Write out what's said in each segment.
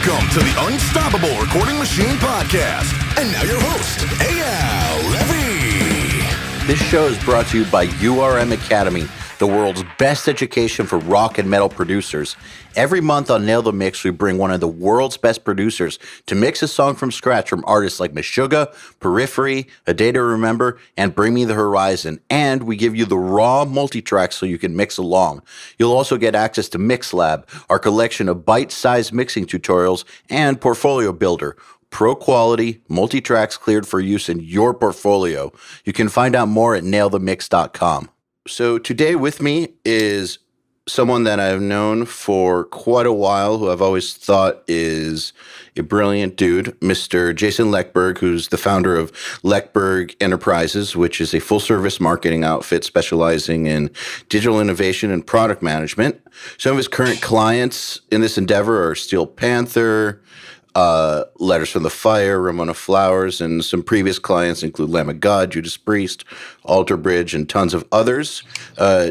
Welcome to the Unstoppable Recording Machine Podcast. And now your host, EYAL Levy. This show is brought to you by Academy, the world's best education for rock and metal producers. Every month on Nail the Mix, we bring one of the world's best producers to mix a song from scratch from artists like Meshuggah, Periphery, A Day to Remember, and Bring Me the Horizon. And we give you the raw multi-tracks so you can mix along. You'll also get access to MixLab, our collection of bite-sized mixing tutorials, and Portfolio Builder, pro quality, multi-tracks cleared for use in your portfolio. You can find out more at nailthemix.com. So today with me is someone that I've known for quite a while, who I've always thought is a brilliant dude, Mr. Jason Lekberg, who's the founder of Lekberg Enterprises, which is a full-service marketing outfit specializing in digital innovation and product management. Some of his current clients in this endeavor are Steel Panther, Letters from the Fire, Ramona Flowers, and some previous clients include Lamb of God, Judas Priest, Alter Bridge, and tons of others.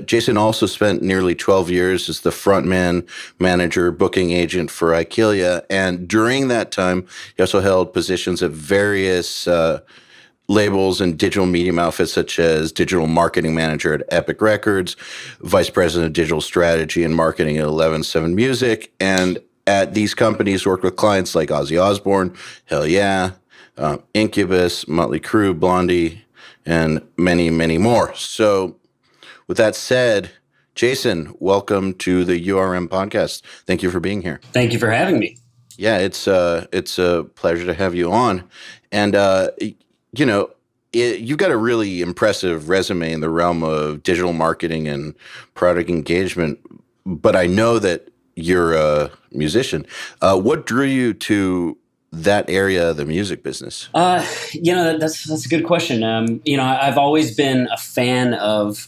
Jason also spent nearly 12 years as the frontman, manager, booking agent for IKILLYA, and during that time, he also held positions at various labels and digital medium outfits such as digital marketing manager at Epic Records, vice president of digital strategy and marketing at 11/7 Music, and at these companies worked with clients like Ozzy Osbourne, Hell Yeah, Incubus, Motley Crue, Blondie, and many, many more. So with that said, Jason, welcome to the URM podcast. Thank you for being here. Thank you for having me. Yeah, it's a pleasure to have you on. And, you've got a really impressive resume in the realm of digital marketing and product engagement, but I know that you're a musician. What drew you to that area of the music business? That's a good question. I've always been a fan of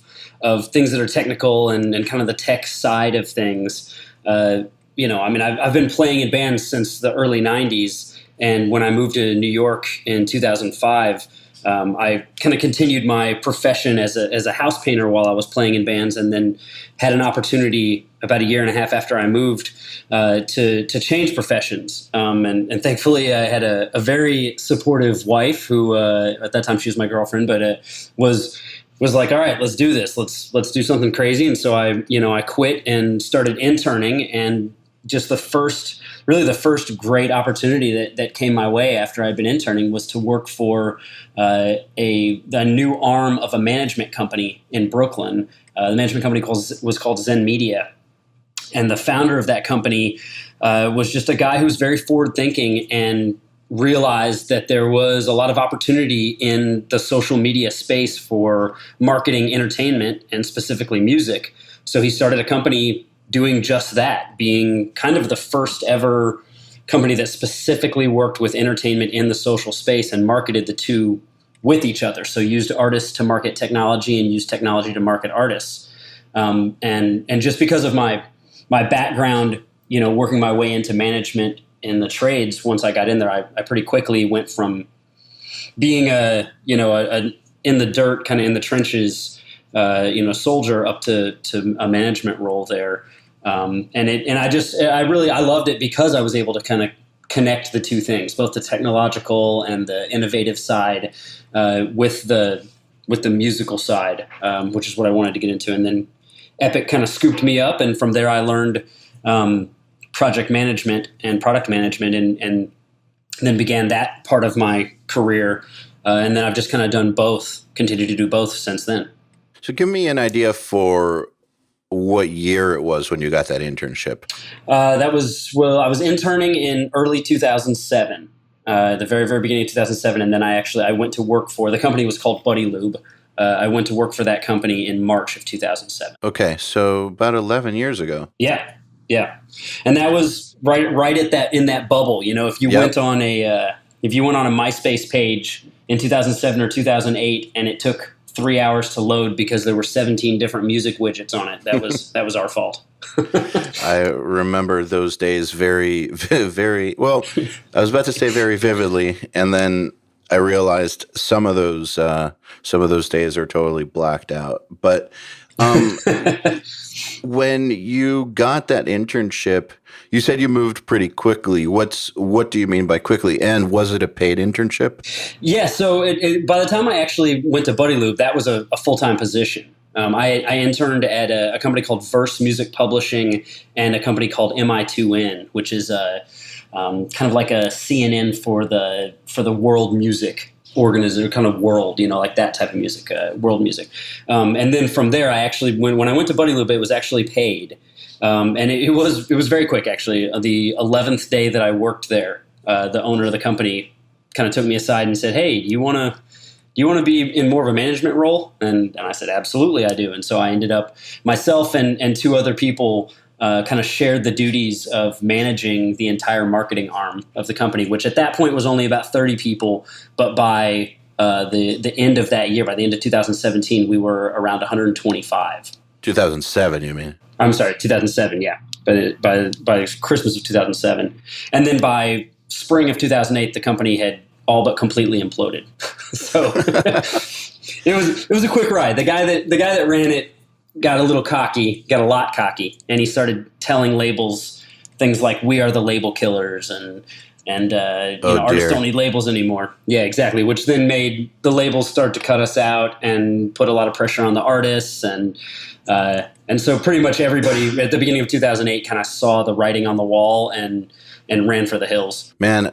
things that are technical and kind of the tech side of things. I've been playing in bands since the early 90s. And when I moved to New York in 2005, I kind of continued my profession as a house painter while I was playing in bands, and then had an opportunity about a year and a half after I moved to change professions. And thankfully, I had a very supportive wife who, at that time, she was my girlfriend, but was like, all right, let's do this. Let's do something crazy. And so I quit and started interning, and just the first great opportunity that came my way after I'd been interning was to work for a new arm of a management company in Brooklyn. The management company was called Zen Media. And the founder of that company was just a guy who was very forward-thinking and realized that there was a lot of opportunity in the social media space for marketing entertainment and specifically music. So he started a company doing just that, being kind of the first ever company that specifically worked with entertainment in the social space and marketed the two with each other. So used artists to market technology and used technology to market artists. And just because of my background, working my way into management in the trades, once I got in there, I pretty quickly went from being a in the dirt, kind of in the trenches, soldier up to a management role there. I loved it because I was able to kind of connect the two things, both the technological and the innovative side, with the musical side, which is what I wanted to get into. And then Epic kind of scooped me up, and from there I learned project management and product management, and then began that part of my career. And then I've just kind of done both, continued to do both since then. So give me an idea for what year it was when you got that internship. I was interning in early 2007, the very, very beginning of 2007. And then I went to work for, the company was called Buddy Lube. I went to work for that company in March of 2007. Okay. So about 11 years ago. Yeah. And that was right in that bubble. If you went on a MySpace page in 2007 or 2008 and it took 3 hours to load because there were 17 different music widgets on it, that was our fault. I remember those days very, very well. I was about to say very vividly, and then I realized some of those days are totally blacked out. But When you got that internship, you said you moved pretty quickly. What do you mean by quickly? And was it a paid internship? Yeah, so by the time I actually went to Buddy Loop, that was a full-time position. I interned at a company called Verse Music Publishing and a company called MI2N, which is kind of like a CNN for the world music organization, kind of world, like that type of music, world music. And then from there, I actually, when I went to Buddy Loop, it was actually paid. And it was very quick, actually. The 11th day that I worked there, the owner of the company kind of took me aside and said, "Hey, do you want to be in more of a management role?" And I said, "Absolutely, I do." And so I ended up, myself and two other people kind of shared the duties of managing the entire marketing arm of the company, which at that point was only about 30 people. But by the end of that year, by the end of 2017, we were around 125. 2007, you mean? I'm sorry, 2007, yeah. By Christmas of 2007. And then by spring of 2008, the company had all but completely imploded. So it was a quick ride. The guy that ran it got a lot cocky, and he started telling labels things like, "We are the label killers," and artists don't need labels anymore. Yeah, exactly. Which then made the labels start to cut us out and put a lot of pressure on the artists, and so pretty much everybody at the beginning of 2008 kind of saw the writing on the wall and ran for the hills. Man,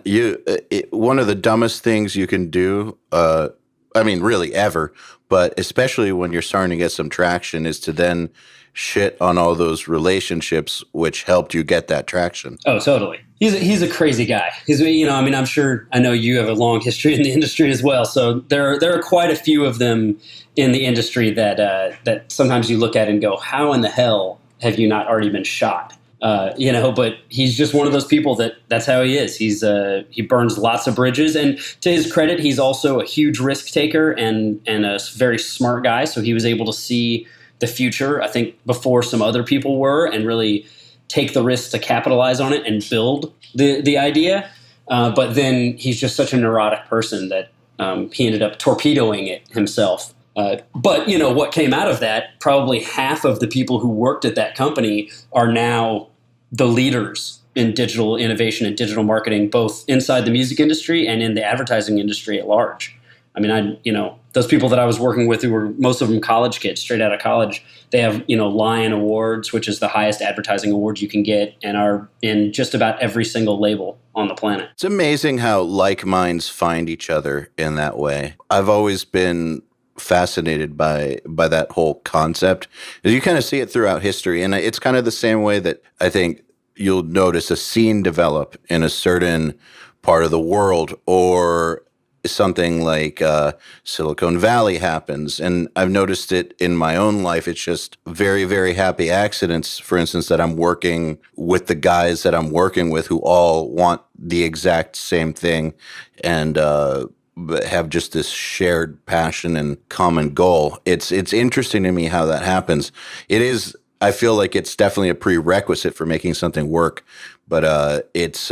one of the dumbest things you can do, really ever, but especially when you're starting to get some traction, is to then shit on all those relationships which helped you get that traction. Oh, totally. He's a crazy guy. I'm sure, I know you have a long history in the industry as well. So there are quite a few of them in the industry that sometimes you look at and go, how in the hell have you not already been shot? But he's just one of those people that's how he is. He burns lots of bridges, and to his credit, he's also a huge risk taker and a very smart guy. So he was able to see the future, I think, before some other people were, and really take the risk to capitalize on it and build the idea. But then he's just such a neurotic person that he ended up torpedoing it himself. But what came out of that, probably half of the people who worked at that company are now the leaders in digital innovation and digital marketing, both inside the music industry and in the advertising industry at large. Those people that I was working with, who were most of them college kids, straight out of college, they have, Lion Awards, which is the highest advertising award you can get, and are in just about every single label on the planet. It's amazing how like minds find each other in that way. I've always been fascinated by that whole concept. You kind of see it throughout history, and it's kind of the same way that I think you'll notice a scene develop in a certain part of the world, or something like Silicon Valley happens. And I've noticed it in my own life. It's just very, very happy accidents, for instance, that I'm working with the guys that I'm working with who all want the exact same thing and have just this shared passion and common goal. It's interesting to me how that happens. I feel like it's definitely a prerequisite for making something work, but it's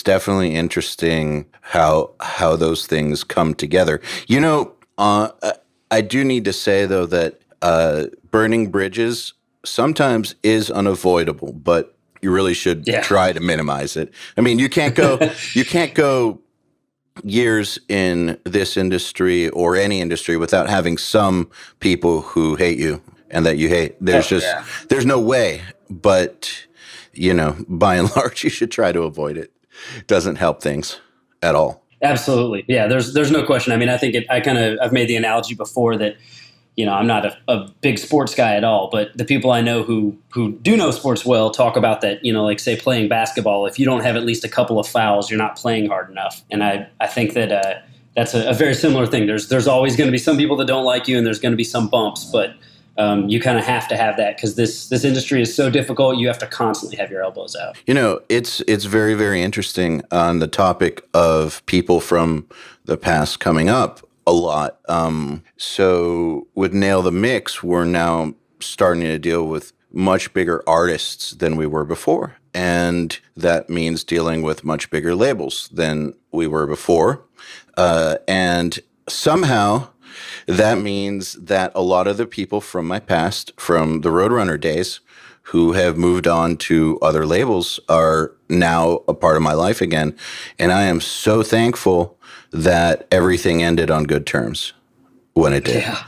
definitely interesting how those things come together. I do need to say though that burning bridges sometimes is unavoidable, but you really should try to minimize it. I mean, you can't go years in this industry or any industry without having some people who hate you and that you hate. There's no way, but by and large, you should try to avoid it. It doesn't help things at all. Absolutely. Yeah, there's no question. I think I've made the analogy before that, I'm not a big sports guy at all, but the people I know who do know sports well talk about that, like say playing basketball, if you don't have at least a couple of fouls, you're not playing hard enough. And I think that that's a very similar thing. There's always going to be some people that don't like you, and there's going to be some bumps, but you kind of have to have that because this industry is so difficult. You have to constantly have your elbows out. It's very, very interesting on the topic of people from the past coming up a lot. So with Nail the Mix, we're now starting to deal with much bigger artists than we were before. And that means dealing with much bigger labels than we were before. And somehow that means that a lot of the people from my past, from the Roadrunner days, who have moved on to other labels are now a part of my life again. And I am so thankful that everything ended on good terms when it did. Yeah.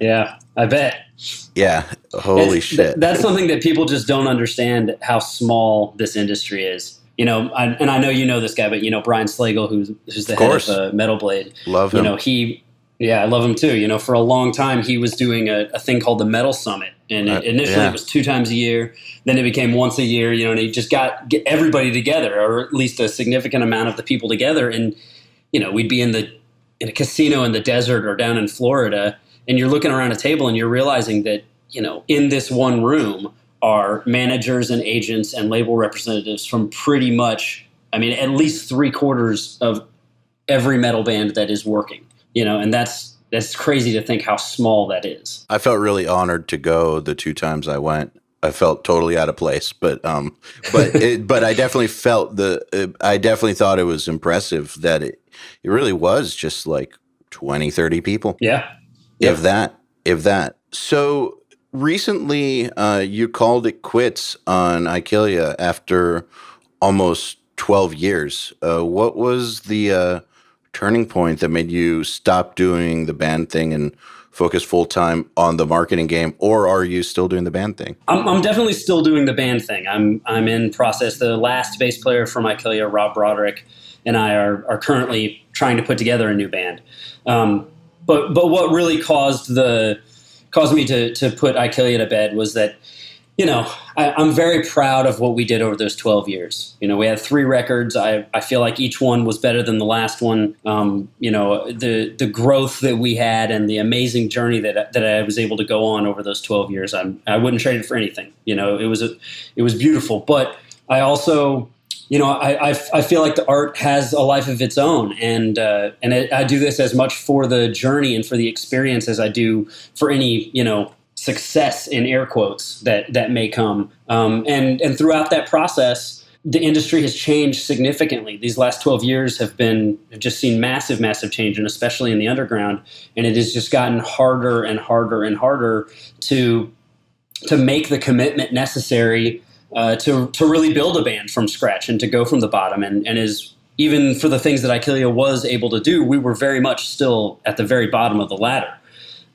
Yeah, I bet. Yeah. Holy shit. That's something that people just don't understand, how small this industry is. You know, and I know you know this guy, but, you know, Brian Slagle, who's the head of Metal Blade. Love him. You know, I love him too. You know, for a long time, he was doing a thing called the Metal Summit. And initially it was 2 times a year. Then it became once a year, you know, and he just get everybody together, or at least a significant amount of the people together. And, you know, we'd be in a casino in the desert or down in Florida, and you're looking around a table and you're realizing that, you know, in this one room are managers and agents and label representatives from pretty much, I mean, at least 3/4 of every metal band that is working, you know, and that's crazy to think how small that is. I felt really honored to go the 2 times I went. I felt totally out of place, but I definitely I definitely thought it was impressive that it really was just like 20, 30 people. Yeah. If that. So recently, you called it quits on IKILLYA after almost 12 years. What was the turning point that made you stop doing the band thing and focus full time on the marketing game, or are you still doing the band thing? I'm definitely still doing the band thing. I'm in process. The last bass player from IKILLYA, Rob Broderick, and I are currently trying to put together a new band. But what really caused me to put IKILLYA to bed was that, you know, I'm very proud of what we did over those 12 years. You know, we had 3 records. I feel like each one was better than the last one. You know, the growth that we had and the amazing journey that I was able to go on over those 12 years, I wouldn't trade it for anything. You know, it was beautiful. But I also, you know, I feel like the art has a life of its own, and I do this as much for the journey and for the experience as I do for any, you know, success in air quotes that may come. And throughout that process, the industry has changed significantly. These last 12 years have just seen massive change, and especially in the underground. And it has just gotten harder and harder and harder to make the commitment necessary to really build a band from scratch and to go from the bottom. And as even for the things that IKILLYA was able to do, we were very much still at the very bottom of the ladder.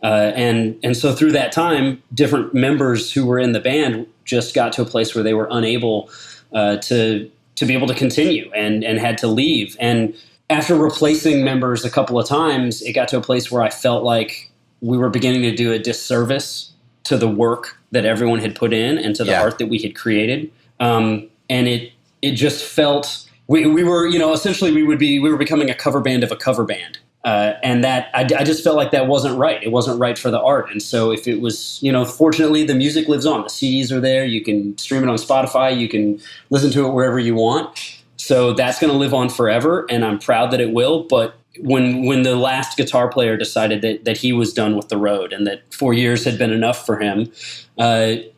And so through that time, different members who were in the band just got to a place where they were unable to be able to continue and had to leave. And after replacing members a couple of times, it got to a place where I felt like we were beginning to do a disservice to the work that everyone had put in and to the art that we had created. And it just felt we were, you know, essentially we were becoming a cover band of a cover band. And that I just felt like that wasn't right. It wasn't right for the art. And so if it was, you know, fortunately the music lives on. The CDs are there. You can stream it on Spotify. You can listen to it wherever you want. So that's going to live on forever. And I'm proud that it will. But when the last guitar player decided that he was done with the road and that 4 years had been enough for him,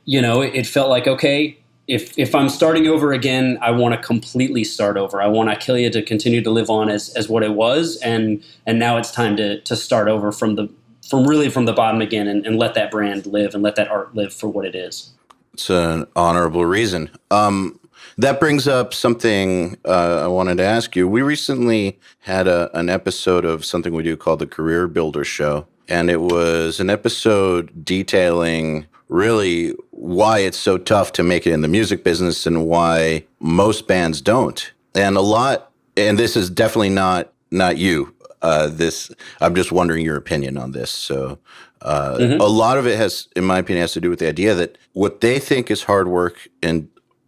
you know, it felt like, okay, if I'm starting over again, I want to completely start over. I want IKILLYA to continue to live on as what it was, and now it's time to start over from the bottom again and let that brand live and let that art live for what it is. It's an honorable reason. That brings up something I wanted to ask you. We recently had an episode of something we do called the Career Builder Show, and it was an episode detailing really why it's so tough to make it in the music business and why most bands don't. And this is definitely not you. I'm just wondering your opinion on this. So a lot of it has, in my opinion, has to do with the idea that what they think is hard work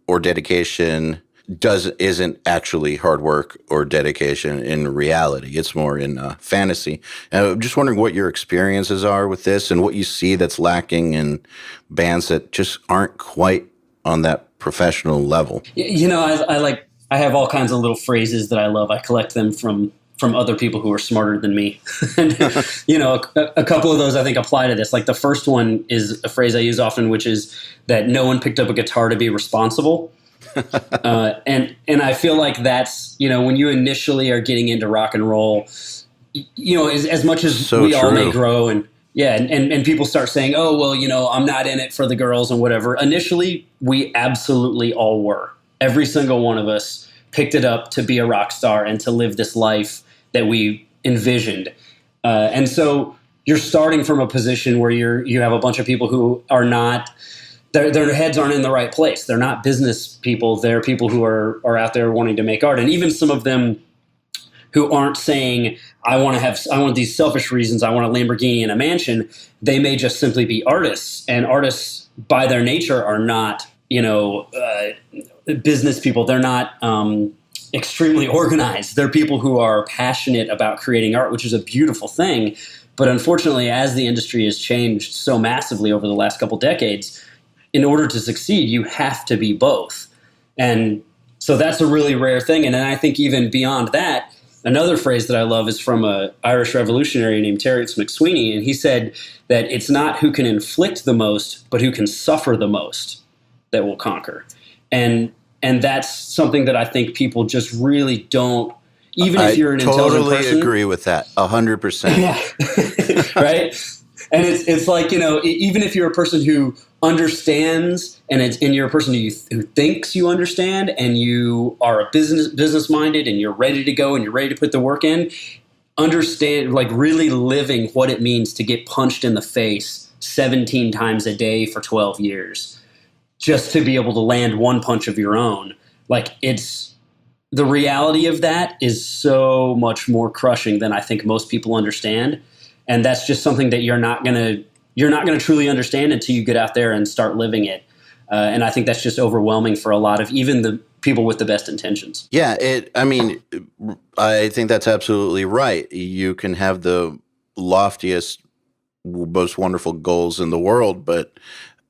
or dedication isn't actually hard work or dedication in reality. It's more in fantasy. And I'm just wondering what your experiences are with this and what you see that's lacking in bands that just aren't quite on that professional level. You know, I have all kinds of little phrases that I love. I collect them from other people who are smarter than me. And, you know, a couple of those I think apply to this. Like the first one is a phrase I use often, which is that no one picked up a guitar to be responsible. And I feel like that's, you know, when you initially are getting into rock and roll, as much as So we all may true. grow and people start saying, oh, well, I'm not in it for the girls and whatever. Initially, we absolutely all were. Every single one of us picked it up to be a rock star and to live this life that we envisioned. And so you're starting from a position where you have a bunch of people who are not, their heads aren't in the right place. They're not business people. They're people who are out there wanting to make art. And even some of them who aren't saying, I want these selfish reasons, I want a Lamborghini and a mansion. They may just simply be artists, and artists by their nature are not, business people. They're not extremely organized. They're people who are passionate about creating art, which is a beautiful thing. But unfortunately, as the industry has changed so massively over the last couple decades, in order to succeed, you have to be both. And so that's a really rare thing. And then I think even beyond that, another phrase that I love is from an Irish revolutionary named Terence McSweeney, and he said that it's not who can inflict the most, but who can suffer the most that will conquer. And that's something that I think people just really don't, even if you're an intelligent person. I totally agree with that, 100%. Yeah, right? And it's like, even if you're a person who understands and you're a person who thinks you understand and you are a business minded and you're ready to go and you're ready to put the work in, understand, like really living what it means to get punched in the face 17 times a day for 12 years just to be able to land one punch of your own. Like, it's the reality of that is so much more crushing than I think most people understand. And that's just something that you're not going to truly understand until you get out there and start living it. And I think that's just overwhelming for a lot of even the people with the best intentions. Yeah, I think that's absolutely right. You can have the loftiest, most wonderful goals in the world, but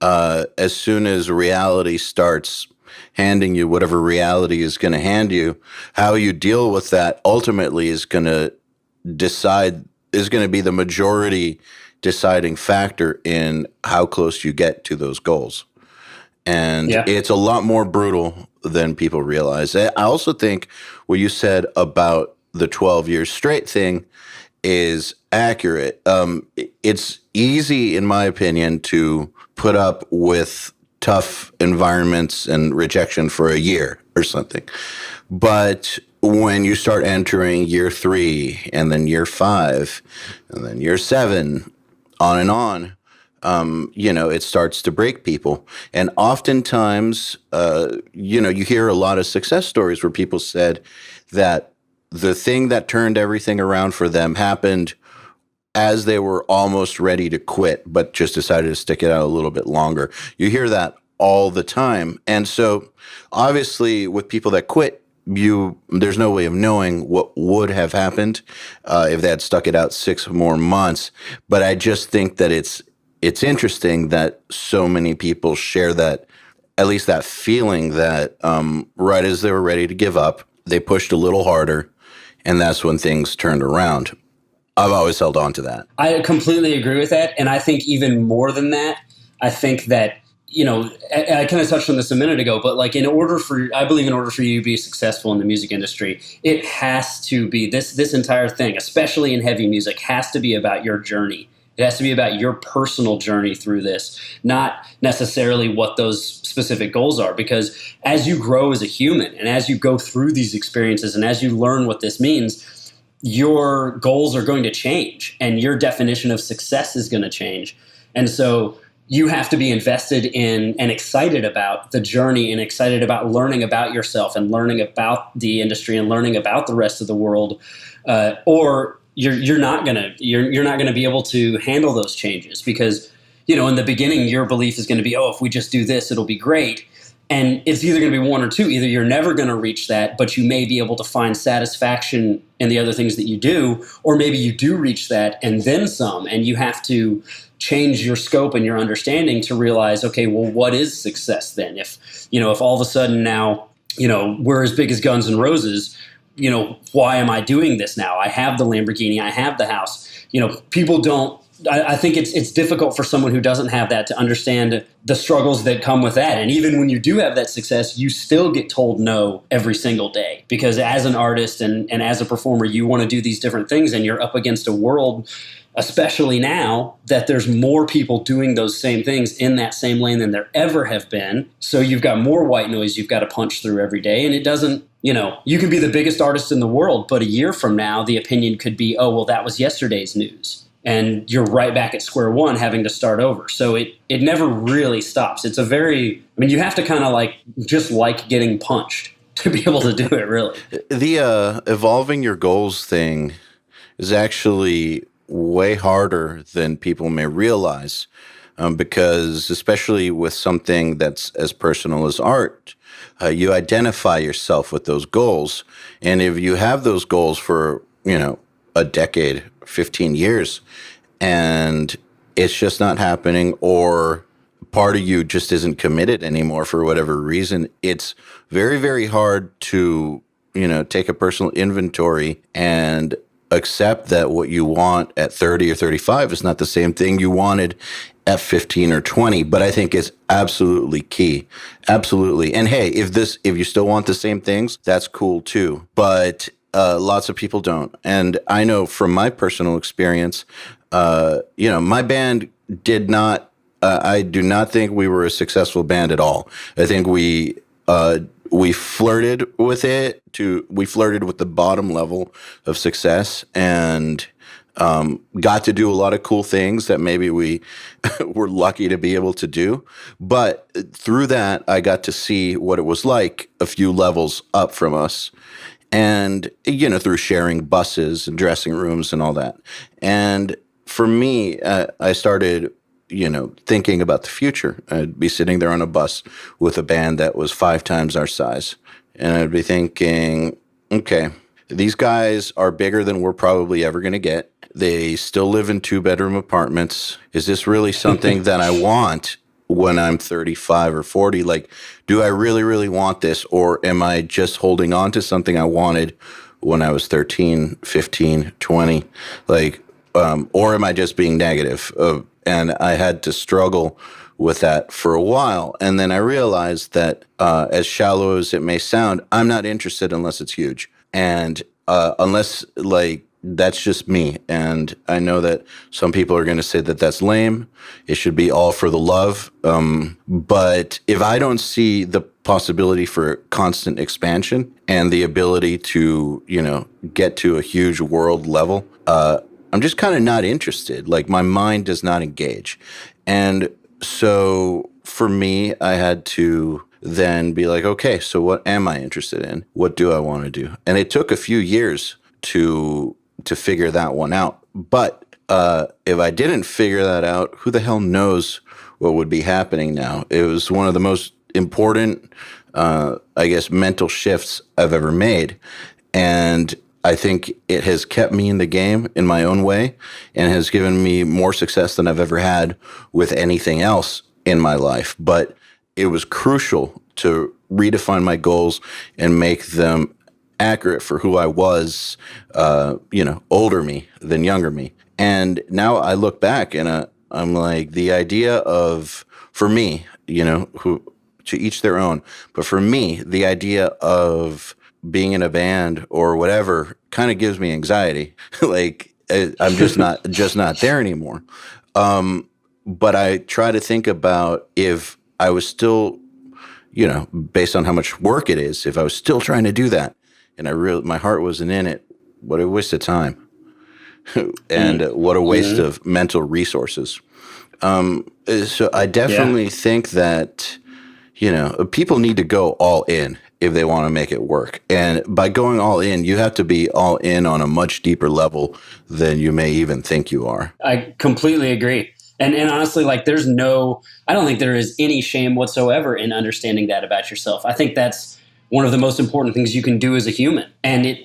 as soon as reality starts handing you whatever reality is going to hand you, how you deal with that ultimately is going to be the majority deciding factor in how close you get to those goals. And It's a lot more brutal than people realize. I also think what you said about the 12 years straight thing is accurate. It's easy, in my opinion, to put up with tough environments and rejection for a year or something. But when you start entering year 3 and then year 5 and then year 7, on and on, it starts to break people. And oftentimes, you hear a lot of success stories where people said that the thing that turned everything around for them happened as they were almost ready to quit, but just decided to stick it out a little bit longer. You hear that all the time. And so obviously with people that quit, there's no way of knowing what would have happened if they had stuck it out 6 more months. But I just think that it's interesting that so many people share that, at least that feeling that right as they were ready to give up, they pushed a little harder, and that's when things turned around. I've always held on to that. I completely agree with that. And I think even more than that, I think that, I kind of touched on this a minute ago, but like I believe in order for you to be successful in the music industry, it has to be this entire thing, especially in heavy music, has to be about your journey. It has to be about your personal journey through this, not necessarily what those specific goals are. Because as you grow as a human and as you go through these experiences and as you learn what this means, your goals are going to change and your definition of success is going to change. And so you have to be invested in and excited about the journey and excited about learning about yourself and learning about the industry and learning about the rest of the world, or you're not gonna be able to handle those changes because in the beginning your belief is going to be, oh, if we just do this it'll be great, and it's either going to be one or two. Either you're never going to reach that, but you may be able to find satisfaction in the other things that you do, or maybe you do reach that and then some, and you have to change your scope and your understanding to realize, okay, well, what is success then? If all of a sudden now, we're as big as Guns N' Roses, why am I doing this now? I have the Lamborghini, I have the house. People don't I think it's difficult for someone who doesn't have that to understand the struggles that come with that. And even when you do have that success, you still get told no every single day, because as an artist and as a performer, you want to do these different things, and you're up against a world, especially now, that there's more people doing those same things in that same lane than there ever have been. So you've got more white noise you've got to punch through every day. And it doesn't, you can be the biggest artist in the world, but a year from now, the opinion could be, oh, well, that was yesterday's news. And you're right back at square one having to start over. So it never really stops. It's you have to kind of just like getting punched to be able to do it, really. The evolving your goals thing is actually way harder than people may realize, because especially with something that's as personal as art, you identify yourself with those goals. And if you have those goals for, a decade, 15 years, and it's just not happening, or part of you just isn't committed anymore for whatever reason, it's very, very hard to, take a personal inventory and accept that what you want at 30 or 35 is not the same thing you wanted at 15 or 20. But I think it's absolutely key. Absolutely. And hey, if you still want the same things, that's cool too. But lots of people don't. And I know from my personal experience, my band did not, I do not think we were a successful band at all. I think we flirted with it we flirted with the bottom level of success, and got to do a lot of cool things that maybe we were lucky to be able to do. But through that, I got to see what it was like a few levels up from us. And, through sharing buses and dressing rooms and all that. And for me, I started, thinking about the future. I'd be sitting there on a bus with a band that was 5 times our size. And I'd be thinking, okay, these guys are bigger than we're probably ever going to get. They still live in 2-bedroom apartments. Is this really something that I want when I'm 35 or 40? Do I really, really want this? Or am I just holding on to something I wanted when I was 13, 15, 20? Or am I just being negative? And I had to struggle with that for a while. And then I realized that as shallow as it may sound, I'm not interested unless it's huge. And unless that's just me. And I know that some people are going to say that that's lame. It should be all for the love. But if I don't see the possibility for constant expansion and the ability to, get to a huge world level, I'm just kind of not interested. My mind does not engage. And so for me, I had to then be like, okay, so what am I interested in? What do I want to do? And it took a few years to figure that one out. But if I didn't figure that out, who the hell knows what would be happening now? It was one of the most important, mental shifts I've ever made. And I think it has kept me in the game in my own way and has given me more success than I've ever had with anything else in my life. But it was crucial to redefine my goals and make them accurate for who I was, older me than younger me. And now I look back and I'm like, the idea of, for me, who to each their own, but for me, the idea of being in a band or whatever kind of gives me anxiety. I'm just not there anymore. But I try to think about if I was still, based on how much work it is, if I was still trying to do that and my heart wasn't in it, what a waste of time and what a waste of mental resources. So I definitely think that, people need to go all in if they want to make it work. And by going all in, you have to be all in on a much deeper level than you may even think you are. I completely agree. And honestly, I don't think there is any shame whatsoever in understanding that about yourself. I think that's one of the most important things you can do as a human. And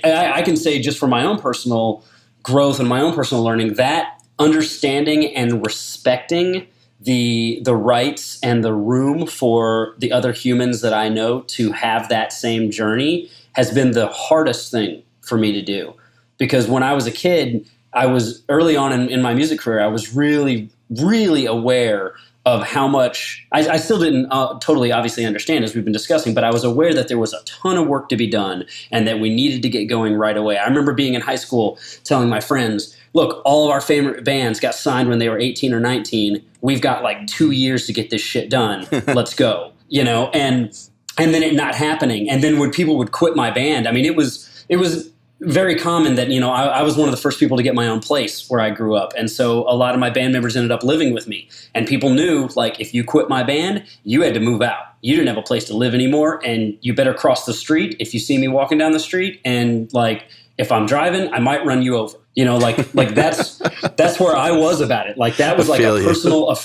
I can say just for my own personal growth and my own personal learning, that understanding and respecting the rights and the room for the other humans that I know to have that same journey has been the hardest thing for me to do. Because when I was a kid, I was early on in my music career, I was really, really aware of how much I still didn't totally obviously understand, as we've been discussing, but I was aware that there was a ton of work to be done and that we needed to get going right away. I remember being in high school telling my friends, look, all of our favorite bands got signed when they were 18 or 19. We've got like 2 years to get this shit done. Let's go, and then it not happening. And then when people would quit my band, I mean, it was very common that, I was one of the first people to get my own place where I grew up. And so a lot of my band members ended up living with me. And people knew, like, if you quit my band, you had to move out. You didn't have a place to live anymore, and you better cross the street if you see me walking down the street. And, like, if I'm driving, I might run you over. Like that's where I was about it. Like, that was like a personal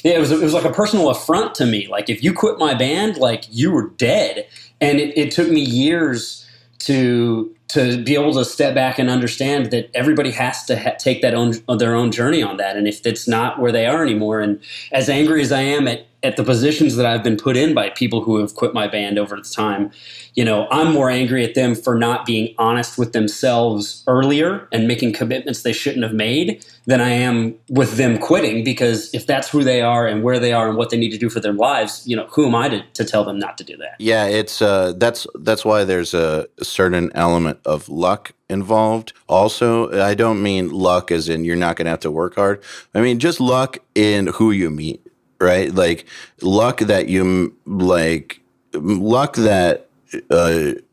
it was like a personal affront to me. Like, if you quit my band, like, you were dead. And it took me years to be able to step back and understand that everybody has to take their own journey on that. And if it's not where they are anymore, and as angry as I am at the positions that I've been put in by people who have quit my band over the time, I'm more angry at them for not being honest with themselves earlier and making commitments they shouldn't have made than I am with them quitting. Because if that's who they are and where they are and what they need to do for their lives, who am I to tell them not to do that? Yeah, it's that's why there's a certain element of luck involved. Also, I don't mean luck as in you're not going to have to work hard. I mean just luck in who you meet, right? Like luck that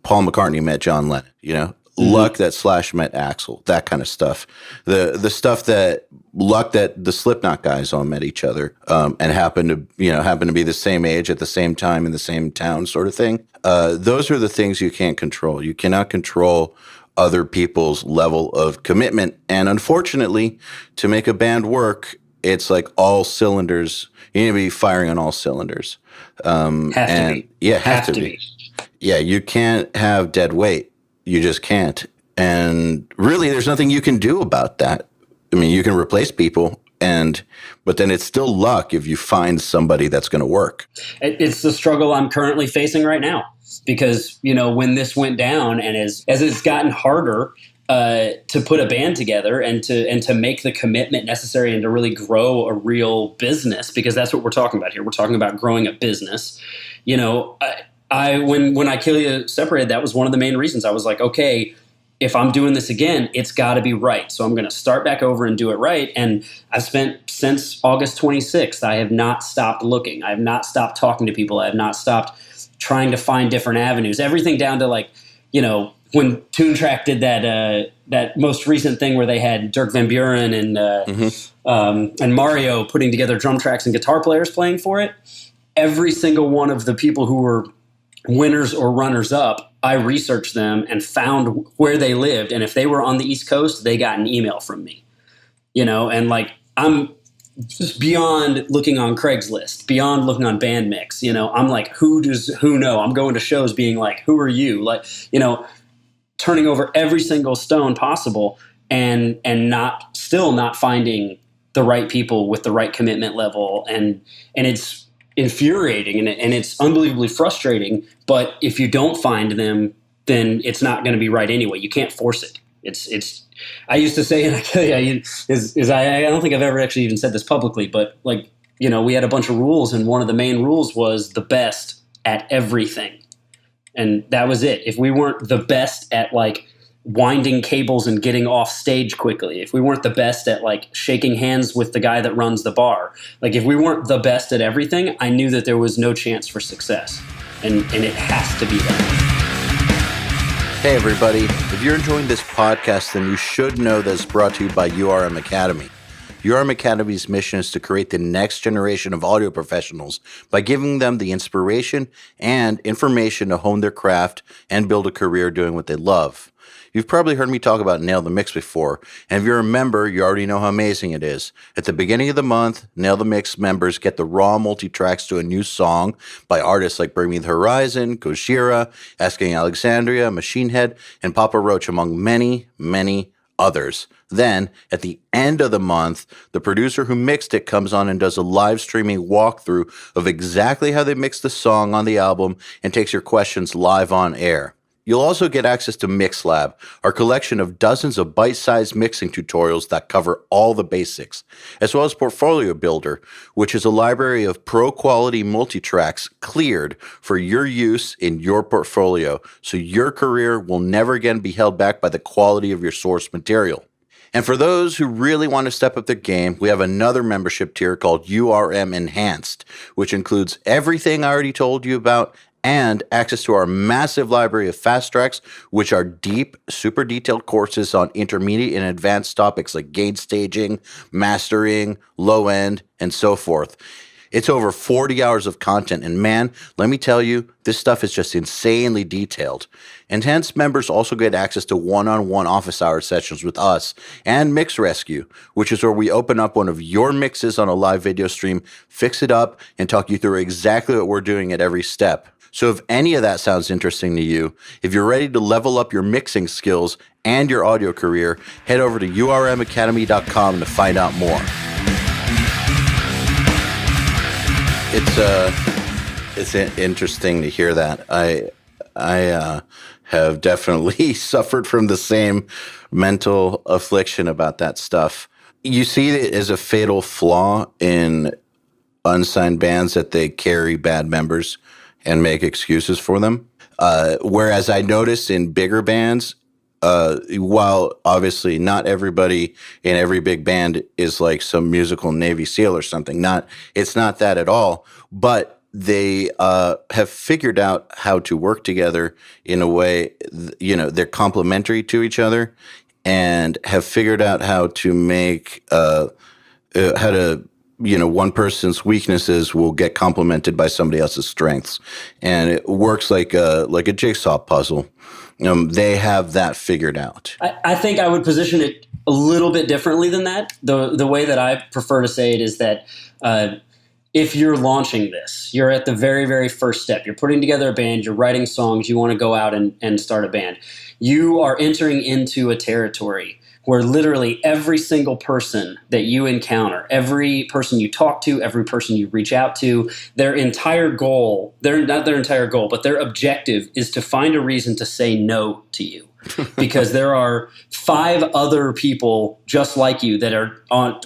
Paul McCartney met John Lennon, luck that Slash met Axl, that kind of stuff. The stuff that luck that the Slipknot guys all met each other and happened to be the same age at the same time in the same town, sort of thing. Those are the things you can't control. You cannot control other people's level of commitment, and unfortunately, to make a band work, it's like all cylinders. You need to be firing on all cylinders. Have to be. Yeah, you can't have dead weight. You just can't. And really, there's nothing you can do about that. I mean, you can replace people, but then it's still luck if you find somebody that's going to work. It's the struggle I'm currently facing right now. Because, when this went down and as it's gotten harder to put a band together and to make the commitment necessary and to really grow a real business, because that's what we're talking about here. We're talking about growing a business. When IKILLYA separated, that was one of the main reasons. I was like, okay, if I'm doing this again, it's got to be right. So I'm going to start back over and do it right. And I've spent since August 26th, I have not stopped looking. I have not stopped talking to people. I have not stopped trying to find different avenues. Everything down to when Toontrack did that most recent thing where they had Dirk Van Buren and Mario putting together drum tracks and guitar players playing for it. Every single one of the people who were winners or runners up, I researched them and found where they lived. And if they were on the East Coast, they got an email from me, and like, I'm just beyond looking on Craigslist, beyond looking on Bandmix, I'm like, who know? I'm going to shows being like, who are you? Like, turning over every single stone possible and not finding the right people with the right commitment level. And it's infuriating and it's unbelievably frustrating. But if you don't find them, then it's not going to be right anyway. You can't force it. It's. I used to say, and I don't think I've ever actually even said this publicly, but like, we had a bunch of rules, and one of the main rules was the best at everything, and that was it. If we weren't the best at like winding cables and getting off stage quickly, if we weren't the best at like shaking hands with the guy that runs the bar, like if we weren't the best at everything, I knew that there was no chance for success, and it has to be that. Hey everybody, if you're enjoying this podcast, then you should know that it's brought to you by URM Academy. URM Academy's mission is to create the next generation of audio professionals by giving them the inspiration and information to hone their craft and build a career doing what they love. You've probably heard me talk about Nail the Mix before, and if you're a member, you already know how amazing it is. At the beginning of the month, Nail the Mix members get the raw multi-tracks to a new song by artists like Bring Me the Horizon, Gojira, Asking Alexandria, Machine Head, and Papa Roach, among many, many others. Then, at the end of the month, the producer who mixed it comes on and does a live streaming walkthrough of exactly how they mixed the song on the album and takes your questions live on air. You'll also get access to MixLab, our collection of dozens of bite-sized mixing tutorials that cover all the basics, as well as Portfolio Builder, which is a library of pro-quality multi-tracks cleared for your use in your portfolio, so your career will never again be held back by the quality of your source material. And for those who really want to step up their game, we have another membership tier called URM Enhanced, which includes everything I already told you about and access to our massive library of fast tracks, which are deep, super detailed courses on intermediate and advanced topics like gain staging, mastering, low end, and so forth. It's over 40 hours of content, and man, let me tell you, this stuff is just insanely detailed. Enhanced members also get access to one-on-one office hour sessions with us and Mix Rescue, which is where we open up one of your mixes on a live video stream, fix it up, and talk you through exactly what we're doing at every step. So if any of that sounds interesting to you, if you're ready to level up your mixing skills and your audio career, head over to urmacademy.com to find out more. It's interesting to hear that. I have definitely suffered from the same mental affliction about that stuff. You see it as a fatal flaw in unsigned bands that they carry bad members and make excuses for them. Whereas I notice in bigger bands, while obviously not everybody in every big band is like some musical Navy SEAL or something, it's not that at all, but they have figured out how to work together in a way, they're complementary to each other and have figured out how to make, one person's weaknesses will get complemented by somebody else's strengths. And it works like a jigsaw puzzle. They have that figured out. I think I would position it a little bit differently than that. The way that I prefer to say it is that if you're launching this, you're at the very, very first step. You're putting together a band, you're writing songs, you want to go out and start a band. You are entering into a territory where literally every single person that you encounter, every person you talk to, every person you reach out to, their objective is to find a reason to say no to you. Because there are 5 other people just like you that are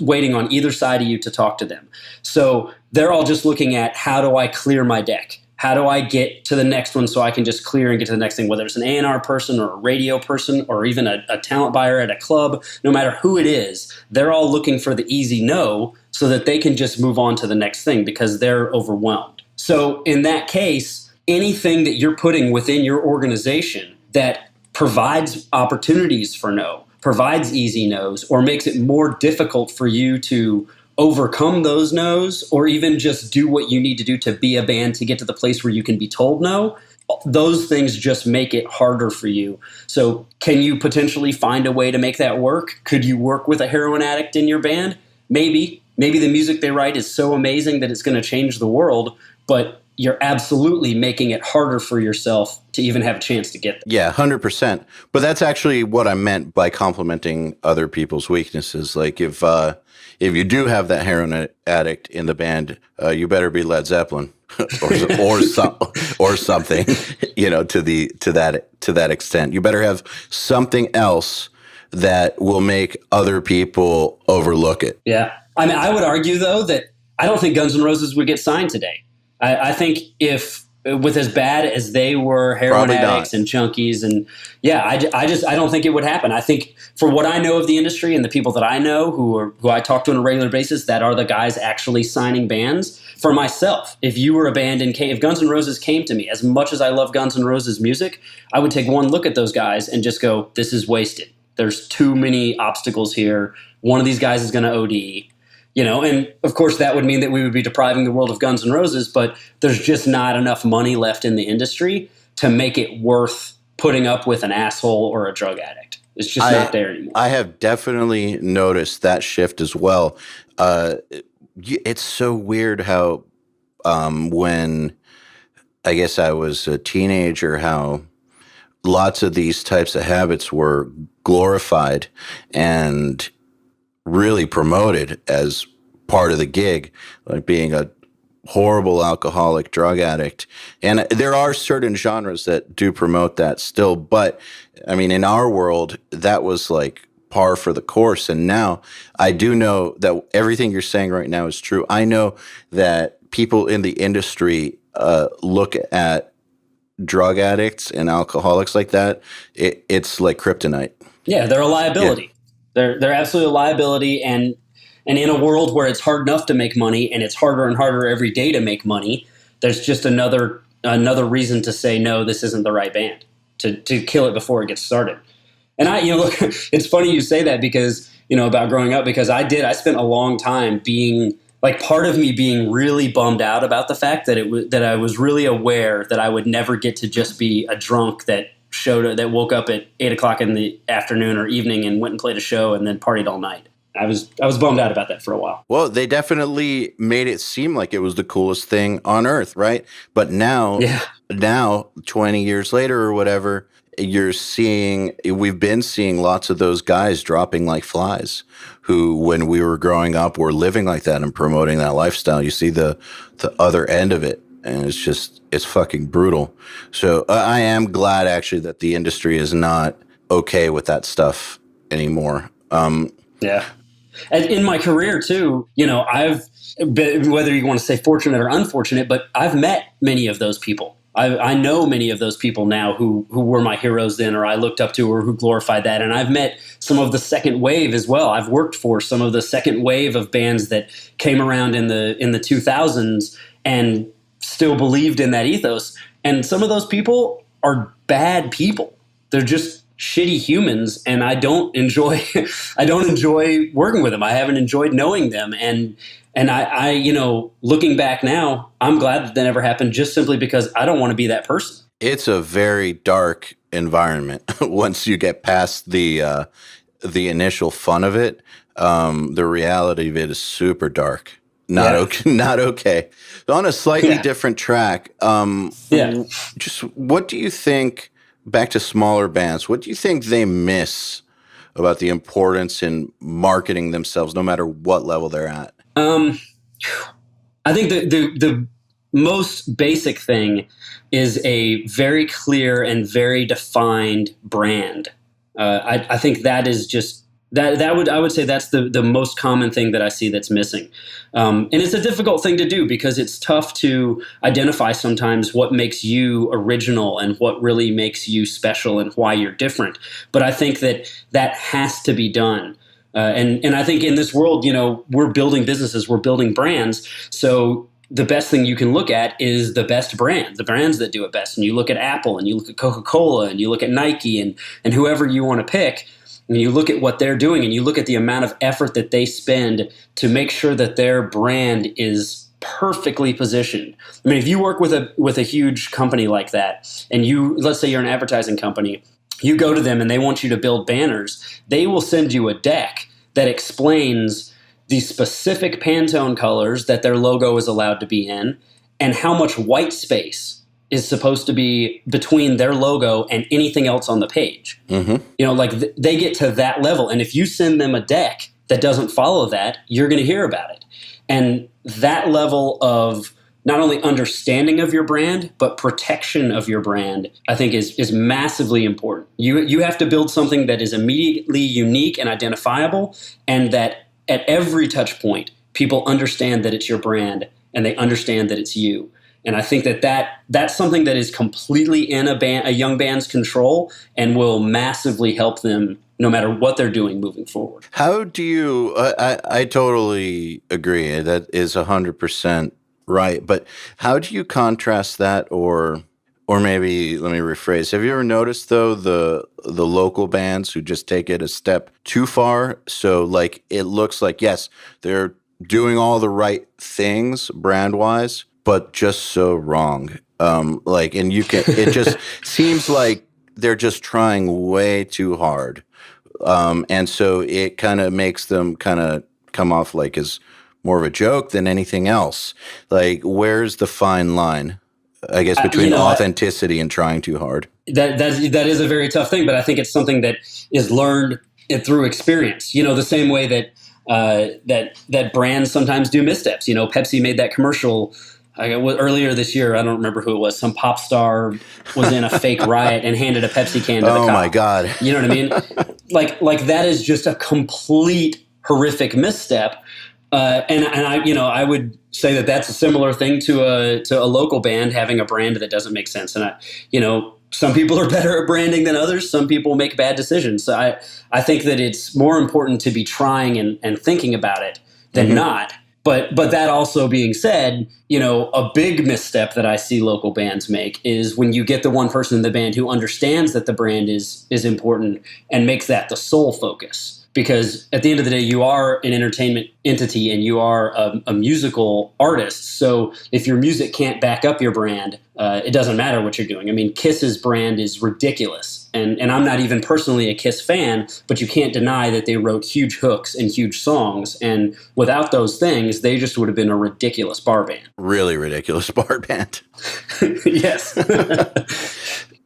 waiting on either side of you to talk to them. So they're all just looking at, how do I clear my deck? How do I get to the next one so I can just clear and get to the next thing, whether it's an A&R person or a radio person or even a talent buyer at a club, no matter who it is, they're all looking for the easy no so that they can just move on to the next thing because they're overwhelmed. So in that case, anything that you're putting within your organization that provides opportunities for no, provides easy no's, or makes it more difficult for you to overcome those no's, or even just do what you need to do to be a band to get to the place where you can be told no, those things just make it harder for you. So can you potentially find a way to make that work? Could you work with a heroin addict in your band? Maybe. Maybe the music they write is so amazing that it's going to change the world, but you're absolutely making it harder for yourself to even have a chance to get there. Yeah, 100%. But that's actually what I meant by complimenting other people's weaknesses. Like if you do have that heroin addict in the band, you better be Led Zeppelin or something, to that extent. You better have something else that will make other people overlook it. Yeah. I mean, I would argue though that I don't think Guns N' Roses would get signed today. I think if with as bad as they were heroin Probably addicts not. and junkies, and I don't think it would happen. I think for what I know of the industry and the people that I know who I talk to on a regular basis, that are the guys actually signing bands. For myself, if you were a band if Guns N' Roses came to me, as much as I love Guns N' Roses music, I would take one look at those guys and just go, this is wasted. There's too many obstacles here. One of these guys is going to OD. And of course that would mean that we would be depriving the world of Guns N' Roses, but there's just not enough money left in the industry to make it worth putting up with an asshole or a drug addict. It's just not there anymore. I have definitely noticed that shift as well. It's so weird how when I guess I was a teenager, how lots of these types of habits were glorified and really promoted as part of the gig, like being a horrible alcoholic drug addict. And there are certain genres that do promote that still. But I mean, in our world, that was like par for the course. And now I do know that everything you're saying right now is true. I know that people in the industry look at drug addicts and alcoholics like that. It's like kryptonite. Yeah, they're a liability. Yeah. They're absolutely a liability. And in a world where it's hard enough to make money and it's harder and harder every day to make money, there's just another reason to say, no, this isn't the right band, to kill it before it gets started. And look, it's funny you say that because, about growing up, because I spent a long time being like, part of me being really bummed out about the fact that I was really aware that I would never get to just be a drunk that woke up at 8:00 in the afternoon or evening and went and played a show and then partied all night. I was bummed out about that for a while. Well, they definitely made it seem like it was the coolest thing on earth, right? But now 20 years later or whatever, we've been seeing lots of those guys dropping like flies who, when we were growing up, were living like that and promoting that lifestyle. You see the other end of it, and it's fucking brutal. So I am glad actually that the industry is not okay with that stuff anymore. Yeah. And in my career too, I've been, whether you want to say fortunate or unfortunate, but I've met many of those people. I know many of those people now who were my heroes then, or I looked up to, or who glorified that. And I've met some of the second wave as well. I've worked for some of the second wave of bands that came around in the 2000s and still believed in that ethos. And some of those people are bad people. They're just shitty humans, and I don't enjoy working with them. I haven't enjoyed knowing them, and I looking back now, I'm glad that never happened, just simply because I don't want to be that person. It's a very dark environment once you get past the initial fun of it. The reality of it is super dark. Not okay. So on a slightly different track, just what do you think? Back to smaller bands, what do you think they miss about the importance in marketing themselves, no matter what level they're at? I think the most basic thing is a very clear and very defined brand. I think that is just I would say that's the most common thing that I see that's missing. And it's a difficult thing to do because it's tough to identify sometimes what makes you original and what really makes you special and why you're different. But I think that has to be done. And I think in this world, we're building businesses, we're building brands. So the best thing you can look at is the best brand, the brands that do it best. And you look at Apple and you look at Coca-Cola and you look at Nike and whoever you want to pick. And you look at what they're doing and you look at the amount of effort that they spend to make sure that their brand is perfectly positioned. I mean, if you work with a huge company like that, and let's say you're an advertising company, you go to them and they want you to build banners, they will send you a deck that explains the specific Pantone colors that their logo is allowed to be in and how much white space is supposed to be between their logo and anything else on the page. Mm-hmm. They get to that level. And if you send them a deck that doesn't follow that, you're going to hear about it. And that level of not only understanding of your brand, but protection of your brand, I think is massively important. You have to build something that is immediately unique and identifiable, and that at every touch point, people understand that it's your brand and they understand that it's you. And I think that's something that is completely in a young band's control and will massively help them no matter what they're doing moving forward. How do you, I totally agree. That is 100% right. But how do you contrast that, or maybe let me rephrase. Have you ever noticed though the local bands who just take it a step too far? So like it looks like, yes, they're doing all the right things brand wise, but just so wrong. And it just seems like they're just trying way too hard. And so it kind of makes them kind of come off like as more of a joke than anything else. Like, where's the fine line, I guess, between authenticity and trying too hard? That is a very tough thing, but I think it's something that is learned through experience. The same way that that brands sometimes do missteps. Pepsi made that commercial earlier this year. I don't remember who it was. Some pop star was in a fake riot and handed a Pepsi can to the cop. Oh my God. You know what I mean? like that is just a complete horrific misstep. And I would say that that's a similar thing to a local band having a brand that doesn't make sense. And some people are better at branding than others. Some people make bad decisions. So I think that it's more important to be trying and thinking about it than not. But that also being said, a big misstep that I see local bands make is when you get the one person in the band who understands that the brand is important and makes that the sole focus. Because at the end of the day, you are an entertainment entity and you are a musical artist. So if your music can't back up your brand, it doesn't matter what you're doing. I mean, Kiss's brand is ridiculous. And I'm not even personally a Kiss fan, but you can't deny that they wrote huge hooks and huge songs. And without those things, they just would have been a ridiculous bar band. Really ridiculous bar band. Yes.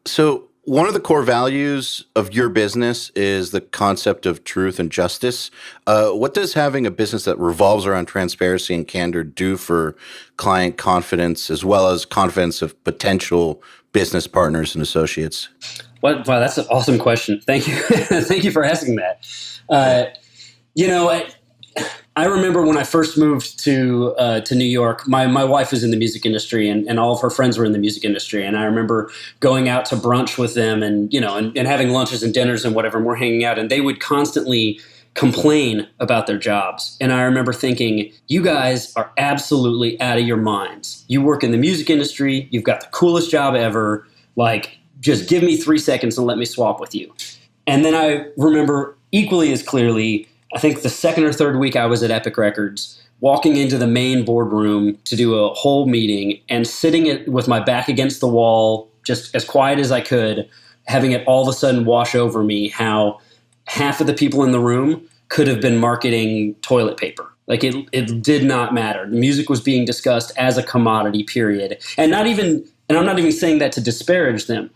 So one of the core values of your business is the concept of truth and justice. What does having a business that revolves around transparency and candor do for client confidence as well as confidence of potential business partners and associates? Wow, that's an awesome question. Thank you. Thank you for asking that. I remember when I first moved to New York, my wife was in the music industry and all of her friends were in the music industry. And I remember going out to brunch with them and having lunches and dinners and whatever, and we're hanging out and they would constantly complain about their jobs. And I remember thinking, you guys are absolutely out of your minds. You work in the music industry. You've got the coolest job ever. Like, just give me 3 seconds and let me swap with you. And then I remember equally as clearly, I think the second or third week I was at Epic Records, walking into the main boardroom to do a whole meeting and sitting with my back against the wall, just as quiet as I could, having it all of a sudden wash over me how half of the people in the room could have been marketing toilet paper. Like it did not matter. The music was being discussed as a commodity, period. And I'm not even saying that to disparage them.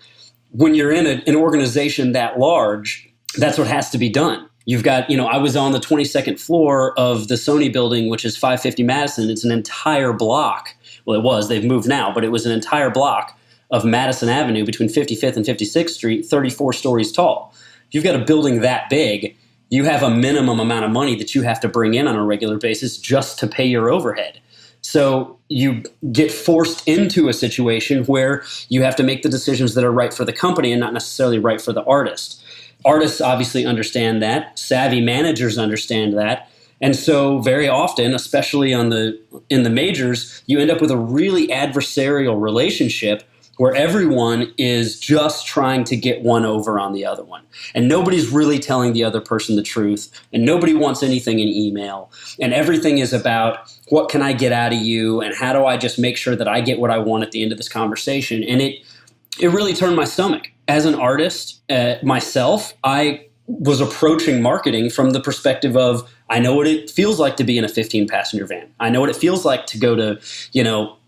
When you're in an organization that large, that's what has to be done. You've got, I was on the 22nd floor of the Sony building, which is 550 Madison. It's an entire block. Well, it was. They've moved now, but it was an entire block of Madison Avenue between 55th and 56th Street, 34 stories tall. You've got a building that big. You have a minimum amount of money that you have to bring in on a regular basis just to pay your overhead. So you get forced into a situation where you have to make the decisions that are right for the company and not necessarily right for the artist. Artists obviously understand that. Savvy managers understand that. And so very often, especially in the majors, you end up with a really adversarial relationship where everyone is just trying to get one over on the other one. And nobody's really telling the other person the truth. And nobody wants anything in email. And everything is about, what can I get out of you? And how do I just make sure that I get what I want at the end of this conversation? And it really turned my stomach. As an artist myself, I was approaching marketing from the perspective of, I know what it feels like to be in a 15-passenger van. I know what it feels like to go to,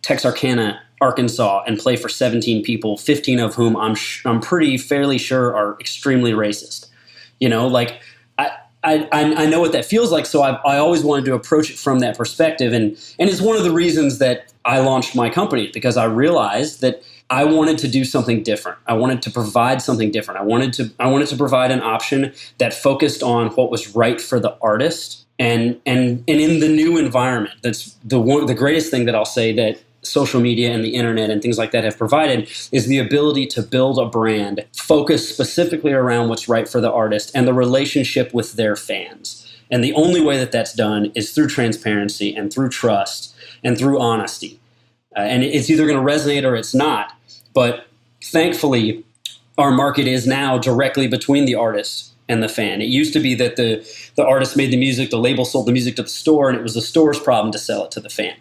Texarkana, Arkansas, and play for 17 people, 15 of whom I'm pretty fairly sure are extremely racist. I know what that feels like, so I always wanted to approach it from that perspective, and it's one of the reasons that I launched my company, because I realized that I wanted to do something different. I wanted to provide something different. I wanted to provide an option that focused on what was right for the artist, and in the new environment. That's the greatest thing that I'll say that social media and the internet and things like that have provided is the ability to build a brand focused specifically around what's right for the artist and the relationship with their fans. And the only way that that's done is through transparency and through trust and through honesty. And it's either going to resonate or it's not. But thankfully, our market is now directly between the artist and the fan. It used to be that the artist made the music, the label sold the music to the store, and it was the store's problem to sell it to the fan.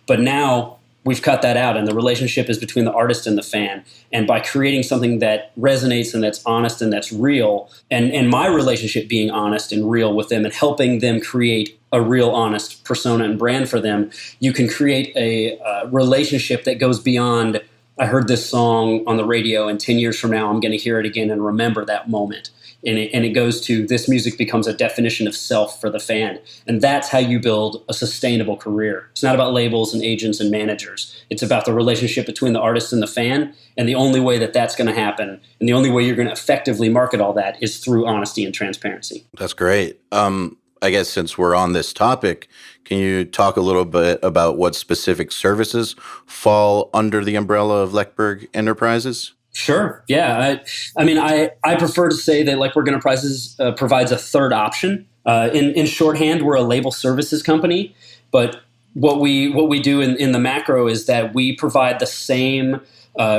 But now we've cut that out, and the relationship is between the artist and the fan. And by creating something that resonates and that's honest and that's real, and my relationship being honest and real with them and helping them create a real honest persona and brand for them, you can create a relationship that goes beyond, I heard this song on the radio and 10 years from now I'm going to hear it again and remember that moment. and it goes to this music becomes a definition of self for the fan. And that's how you build a sustainable career. It's not about labels and agents and managers. It's about the relationship between the artist and the fan. And the only way that that's going to happen, and the only way you're going to effectively market all that, is through honesty and transparency. That's great. I guess since we're on this topic, can you talk a little bit about what specific services fall under the umbrella of Lekberg Enterprises? Sure. Yeah. I prefer to say that Lekberg Enterprises provides a third option. In shorthand, we're a label services company, but what we do in the macro is that we provide the same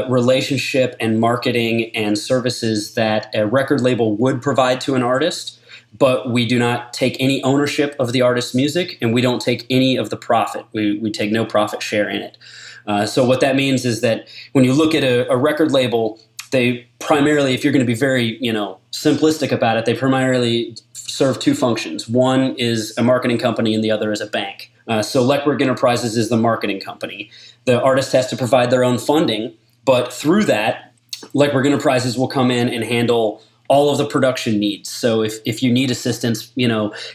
relationship and marketing and services that a record label would provide to an artist, but we do not take any ownership of the artist's music, and we don't take any of the profit. We take no profit share in it. So what that means is that when you look at a record label, they primarily, if you're going to be very, simplistic about it, they primarily serve two functions. One is a marketing company and the other is a bank. So Lekberg Enterprises is the marketing company. The artist has to provide their own funding, but through that, Lekberg Enterprises will come in and handle all of the production needs. So if you need assistance,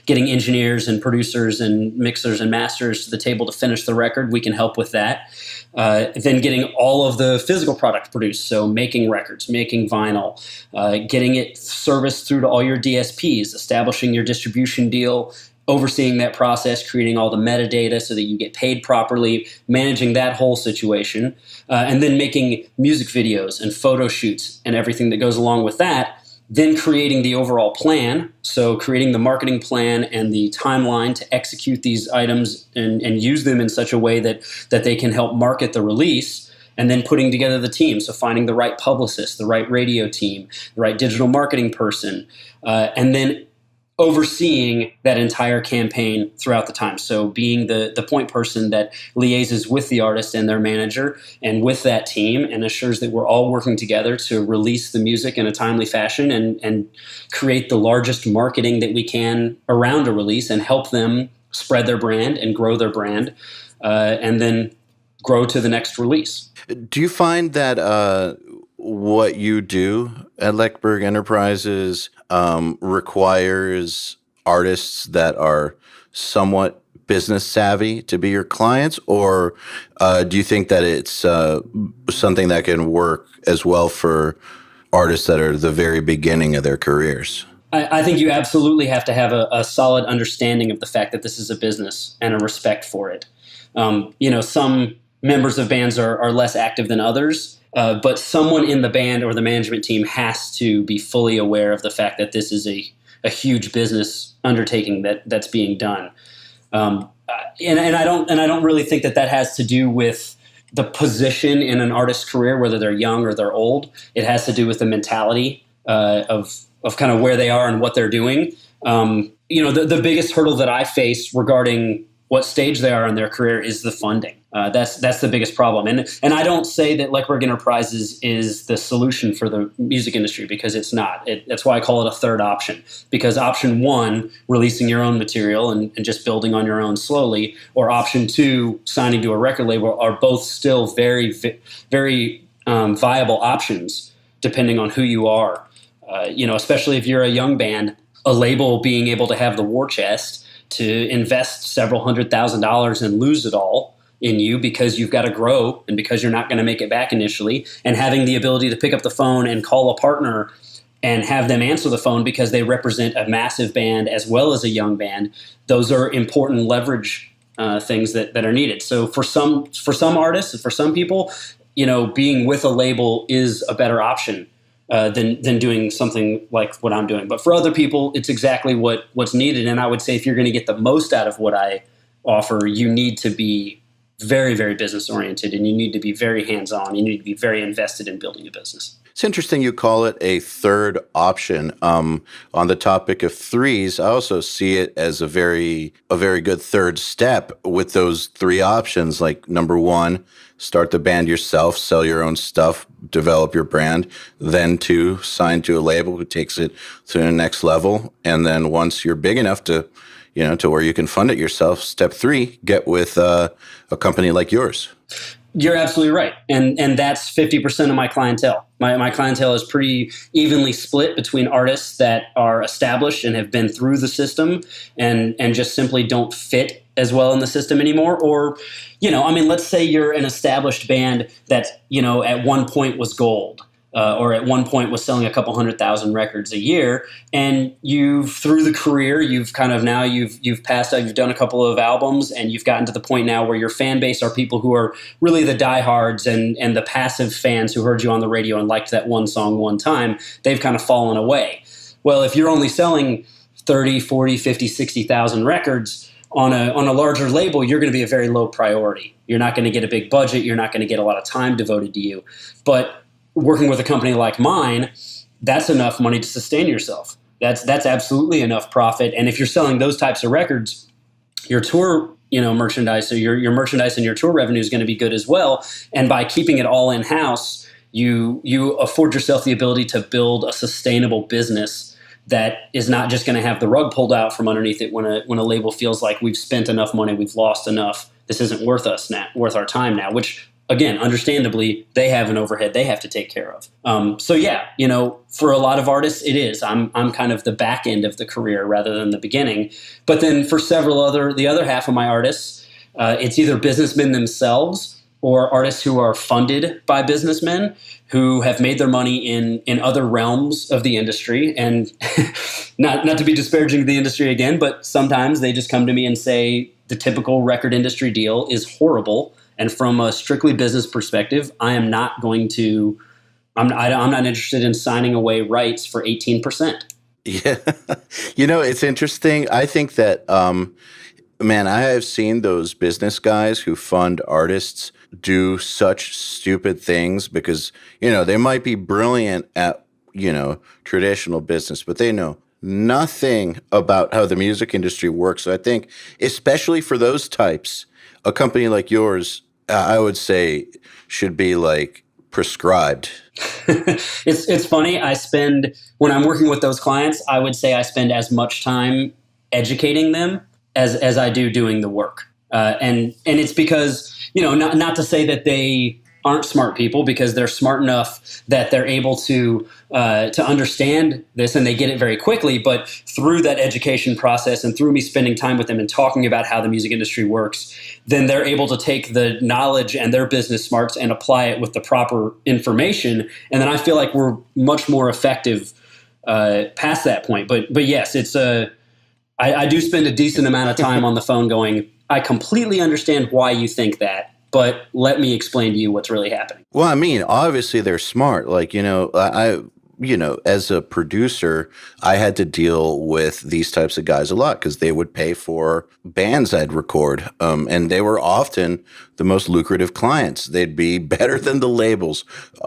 getting engineers and producers and mixers and masters to the table to finish the record, we can help with that. Then getting all of the physical product produced, so making records, making vinyl, getting it serviced through to all your DSPs, establishing your distribution deal, overseeing that process, creating all the metadata so that you get paid properly, managing that whole situation, and then making music videos and photo shoots and everything that goes along with that. Then creating the overall plan, so creating the marketing plan and the timeline to execute these items and use them in such a way that they can help market the release, and then putting together the team, so finding the right publicist, the right radio team, the right digital marketing person, and then overseeing that entire campaign throughout the time. So being the point person that liaises with the artist and their manager and with that team and assures that we're all working together to release the music in a timely fashion and create the largest marketing that we can around a release and help them spread their brand and grow their brand, and then grow to the next release. Do you find that what you do at Lekberg Enterprises requires artists that are somewhat business savvy to be your clients, or do you think that it's something that can work as well for artists that are the very beginning of their careers? I think you absolutely have to have a solid understanding of the fact that this is a business and a respect for it. Some members of bands are less active than others, but someone in the band or the management team has to be fully aware of the fact that this is a huge business undertaking that's being done. And I don't really think that has to do with the position in an artist's career, whether they're young or they're old. It has to do with the mentality of kind of where they are and what they're doing. The biggest hurdle that I face regarding what stage they are in their career is the funding. That's the biggest problem. And I don't say that Lekberg Enterprises is the solution for the music industry, because it's not. That's why I call it a third option. Because option one, releasing your own material and just building on your own slowly, or option two, signing to a record label, are both still very, very viable options depending on who you are. Especially if you're a young band, a label being able to have the war chest to invest several $100,000 and lose it all in you because you've got to grow and because you're not going to make it back initially, and having the ability to pick up the phone and call a partner and have them answer the phone because they represent a massive band as well as a young band. Those are important leverage things that are needed. So for some artists, for some people, being with a label is a better option than doing something like what I'm doing. But for other people, it's exactly what's needed. And I would say if you're going to get the most out of what I offer, you need to be very, very business oriented, and you need to be very hands-on. You need to be very invested in building a business. It's interesting you call it a third option. On the topic of threes, I also see it as a very good third step with those three options. Like number one, start the band yourself, sell your own stuff, develop your brand. Then two, sign to a label who takes it to the next level. And then once you're big enough to where you can fund it yourself, step three, get with a company like yours. You're absolutely right. And that's 50% of my clientele. My clientele is pretty evenly split between artists that are established and have been through the system and just simply don't fit as well in the system anymore. Or, let's say you're an established band that, at one point was gold. Or at one point was selling a couple 100,000 records a year, and through the career, you've kind of now you've passed out, you've done a couple of albums, and you've gotten to the point now where your fan base are people who are really the diehards and the passive fans who heard you on the radio and liked that one song one time. They've kind of fallen away. Well, if you're only selling 30, 40, 50, 60,000 records on a larger label, you're going to be a very low priority. You're not going to get a big budget. You're not going to get a lot of time devoted to you. But working with a company like mine, that's enough money to sustain yourself. That's absolutely enough profit. And if you're selling those types of records, your tour, merchandise, so your merchandise and your tour revenue is going to be good as well. And by keeping it all in house, you afford yourself the ability to build a sustainable business that is not just going to have the rug pulled out from underneath it when a label feels like we've spent enough money, we've lost enough, this isn't worth our time now, which, again, understandably, they have an overhead they have to take care of. For a lot of artists, it is. I'm kind of the back end of the career rather than the beginning. But then for the other half of my artists, it's either businessmen themselves or artists who are funded by businessmen who have made their money in other realms of the industry. And not to be disparaging to the industry again, but sometimes they just come to me and say the typical record industry deal is horrible. And from a strictly business perspective, I'm not interested in signing away rights for 18%. Yeah. It's interesting. I think that, I have seen those business guys who fund artists do such stupid things because, they might be brilliant at, traditional business, but they know nothing about how the music industry works. So I think, especially for those types, a company like yours, I would say, should be like prescribed. It's funny. When I'm working with those clients, I would say I spend as much time educating them as I do doing the work. And it's because, not to say that they aren't smart people, because they're smart enough that they're able to understand this and they get it very quickly. But through that education process and through me spending time with them and talking about how the music industry works, then they're able to take the knowledge and their business smarts and apply it with the proper information. And then I feel like we're much more effective past that point. But yes, I do spend a decent amount of time on the phone going, I completely understand why you think that, but let me explain to you what's really happening. Well, obviously they're smart. Like, as a producer, I had to deal with these types of guys a lot because they would pay for bands I'd record. And they were often the most lucrative clients. They'd be better than the labels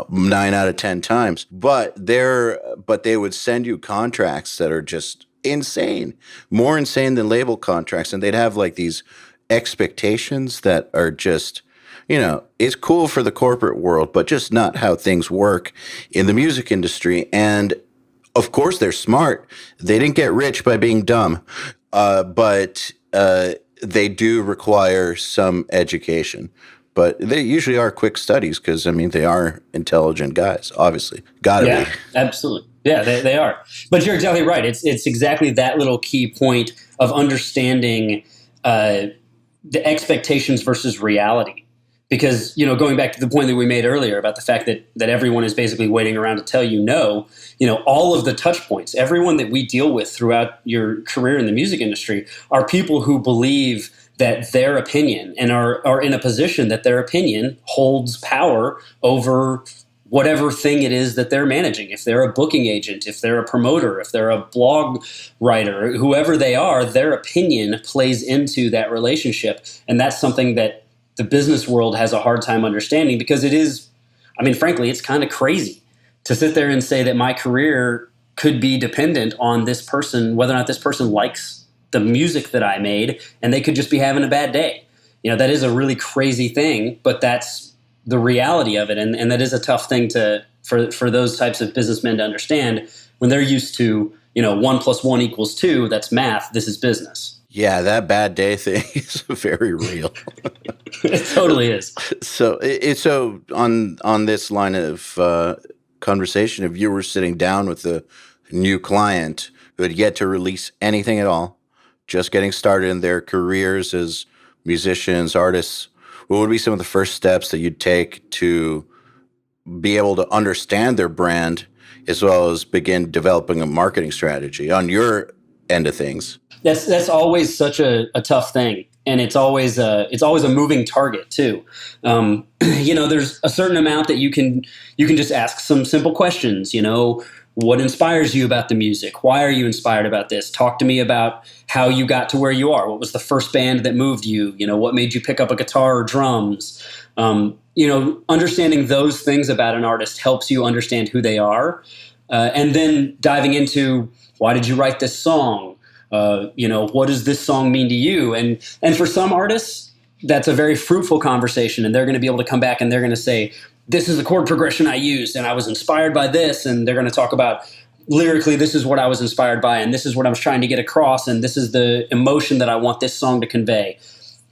9 out of 10 times. But they would send you contracts that are just insane, more insane than label contracts. And they'd have like these expectations that are just, it's cool for the corporate world, but just not how things work in the music industry. And of course, they're smart. They didn't get rich by being dumb, but they do require some education. But they usually are quick studies because, they are intelligent guys, obviously. Gotta be. Absolutely. Yeah, they are. But you're exactly right. It's exactly that little key point of understanding the expectations versus reality. Because, going back to the point that we made earlier about the fact that everyone is basically waiting around to tell you no, all of the touch points, everyone that we deal with throughout your career in the music industry are people who believe that their opinion and are in a position that their opinion holds power over whatever thing it is that they're managing. If they're a booking agent, if they're a promoter, if they're a blog writer, whoever they are, their opinion plays into that relationship. And that's something that the business world has a hard time understanding because it is, frankly, it's kind of crazy to sit there and say that my career could be dependent on this person, whether or not this person likes the music that I made, and they could just be having a bad day. That is a really crazy thing, but that's the reality of it. And that is a tough thing for those types of businessmen to understand when they're used to, 1 + 1 = 2, that's math, this is business. Yeah, that bad day thing is very real. It totally is. So on this line of conversation, if you were sitting down with a new client who had yet to release anything at all, just getting started in their careers as musicians, artists, what would be some of the first steps that you'd take to be able to understand their brand as well as begin developing a marketing strategy on your end of things? That's always such a tough thing, and it's always a moving target too. There's a certain amount that you can just ask some simple questions. What inspires you about the music? Why are you inspired about this? Talk to me about how you got to where you are. What was the first band that moved you? What made you pick up a guitar or drums? Understanding those things about an artist helps you understand who they are, and then diving into why did you write this song? What does this song mean to you? And for some artists, that's a very fruitful conversation, and they're going to be able to come back and they're going to say, this is the chord progression I used, and I was inspired by this. And they're going to talk about lyrically, this is what I was inspired by, and this is what I was trying to get across, and this is the emotion that I want this song to convey.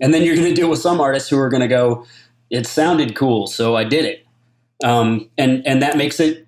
And then you're going to deal with some artists who are going to go, it sounded cool, so I did it. And that makes it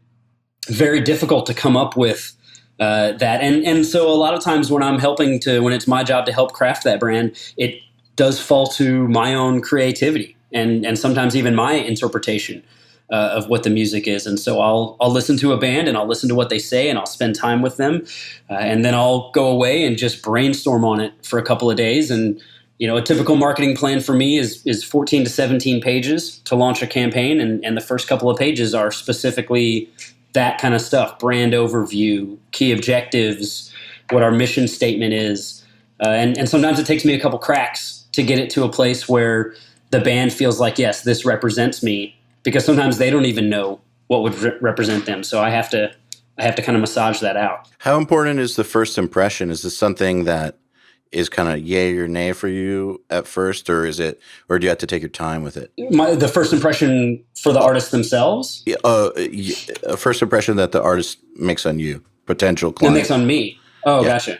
very difficult to come up with that. And so a lot of times when when it's my job to help craft that brand, it does fall to my own creativity and sometimes even my interpretation of what the music is. And so I'll listen to a band and I'll listen to what they say and I'll spend time with them. And then I'll go away and just brainstorm on it for a couple of days. And, a typical marketing plan for me is 14 to 17 pages to launch a campaign. And the first couple of pages are specifically that kind of stuff: brand overview, key objectives, what our mission statement is. And sometimes it takes me a couple cracks to get it to a place where the band feels like, yes, this represents me, because sometimes they don't even know what would represent them. So I have to kind of massage that out. How important is the first impression? Is this something that is kind of yay or nay for you at first, or do you have to take your time with it? The first impression for the artists themselves? A first impression that the artist makes on you, potential client. It makes on me. Oh, yeah. Gotcha.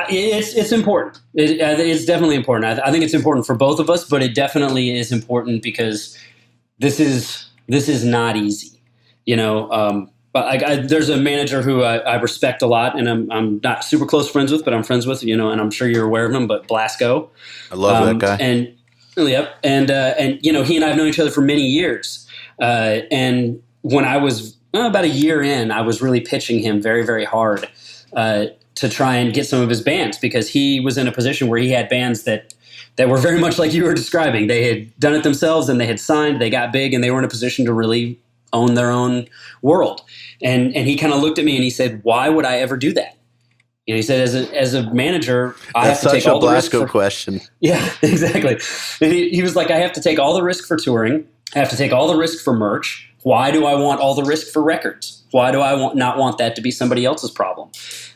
It's important. It's definitely important. I think it's important for both of us, but it definitely is important because this is not easy. But there's a manager who I respect a lot, and I'm not super close friends with, but I'm friends with, and I'm sure you're aware of him, but Blasco. I love that guy. And yep. And he and I have known each other for many years. And when I was about a year in, I was really pitching him very, very hard to try and get some of his bands, because he was in a position where he had bands that were very much like you were describing. They had done it themselves and they had signed, they got big, and they were in a position to really own their own world. And he kind of looked at me and he said, why would I ever do that? He said, as a manager, I have to take all the risk. That's such a Blasco question. Yeah, exactly. And he was like, I have to take all the risk for touring. I have to take all the risk for merch. Why do I want all the risk for records? Why do I not want that to be somebody else's problem?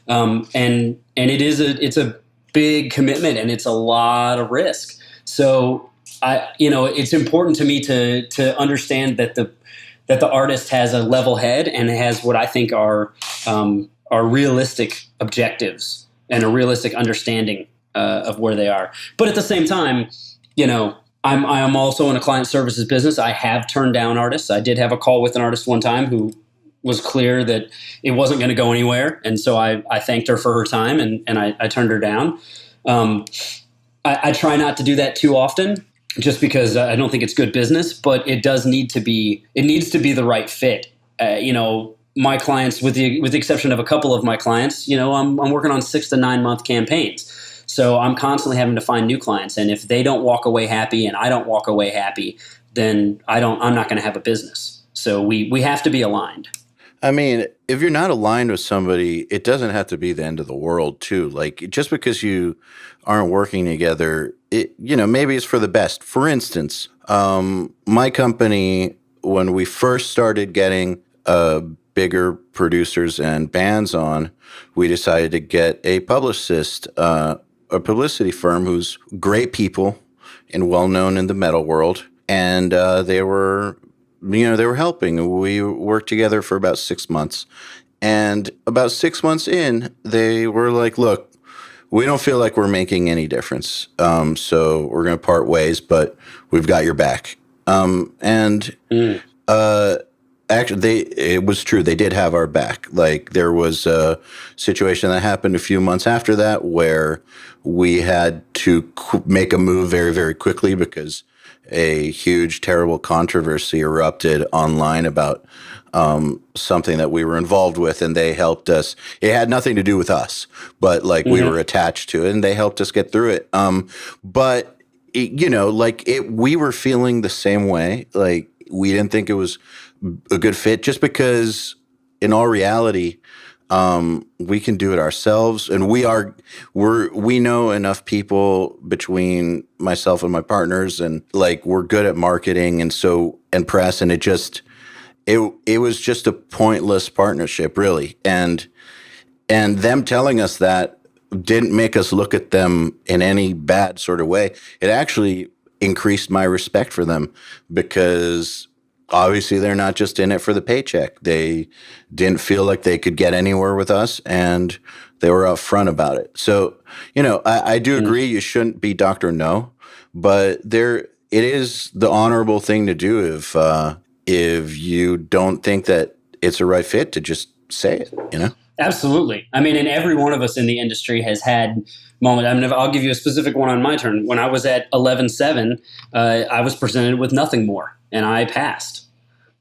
And it's a big commitment and it's a lot of risk. So it's important to me to understand that the artist has a level head and has what I think are realistic objectives and a realistic understanding of where they are. But at the same time, I'm also in a client services business. I have turned down artists. I did have a call with an artist one time who was clear that it wasn't going to go anywhere. And so I thanked her for her time and I turned her down. I try not to do that too often, just because I don't think it's good business, but it needs to be the right fit. My clients, with the exception of a couple of my clients, I'm working on 6 to 9 month campaigns. So I'm constantly having to find new clients. And if they don't walk away happy and I don't walk away happy, then I'm not going to have a business. So we have to be aligned. I mean, if you're not aligned with somebody, it doesn't have to be the end of the world too. Like, just because you aren't working together, maybe it's for the best. For instance, my company, when we first started getting bigger producers and bands on, we decided to get a publicist, a publicity firm who's great people and well-known in the metal world. And they were helping. We worked together for about 6 months. And about 6 months in, they were like, look, we don't feel like we're making any difference. So we're going to part ways, but we've got your back. And actually, it was true. They did have our back. Like, there was a situation that happened a few months after that where we had to make a move very, very quickly because a huge, terrible controversy erupted online about something that we were involved with, and they helped us. It had nothing to do with us, but like we were attached to it, and they helped us get through it. But we were feeling the same way. Like, we didn't think it was a good fit, just because in all reality, we can do it ourselves, and we know enough people between myself and my partners, and like, we're good at marketing and press, and it was just a pointless partnership, really. And them telling us that didn't make us look at them in any bad sort of way. It actually increased my respect for them, because obviously they're not just in it for the paycheck. They didn't feel like they could get anywhere with us, and they were upfront about it. So, I do agree you shouldn't be Dr. No, but it is the honorable thing to do if you don't think that it's a right fit, to just say it, Absolutely. I mean, and every one of us in the industry has had moments. I mean, I'll give you a specific one on my turn. When I was at 11.7, I was presented with nothing more, and I passed.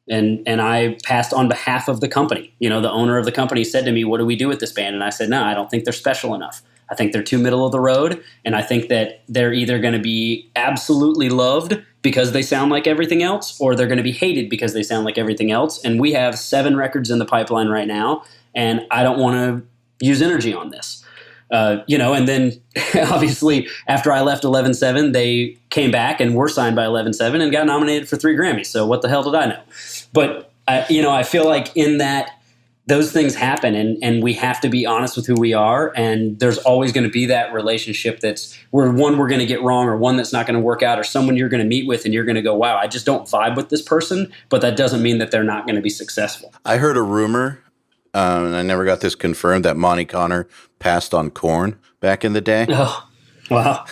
And I passed on behalf of the company. The owner of the company said to me, "What do we do with this band?" And I said, "No, I don't think they're special enough. I think they're too middle of the road, and I think that they're either going to be absolutely loved because they sound like everything else, or they're going to be hated because they sound like everything else. And we have 7 records in the pipeline right now, and I don't want to use energy on this." And then obviously after I left 11.7, they came back and were signed by 11.7 and got nominated for 3 Grammys. So what the hell did I know? But I feel like in that, those things happen, and we have to be honest with who we are. And there's always going to be that relationship that's where one we're going to get wrong, or one that's not going to work out, or someone you're going to meet with and you're going to go, "Wow, I just don't vibe with this person." But that doesn't mean that they're not going to be successful. I heard a rumor, and I never got this confirmed, that Monty Connor passed on Korn back in the day. Oh, wow.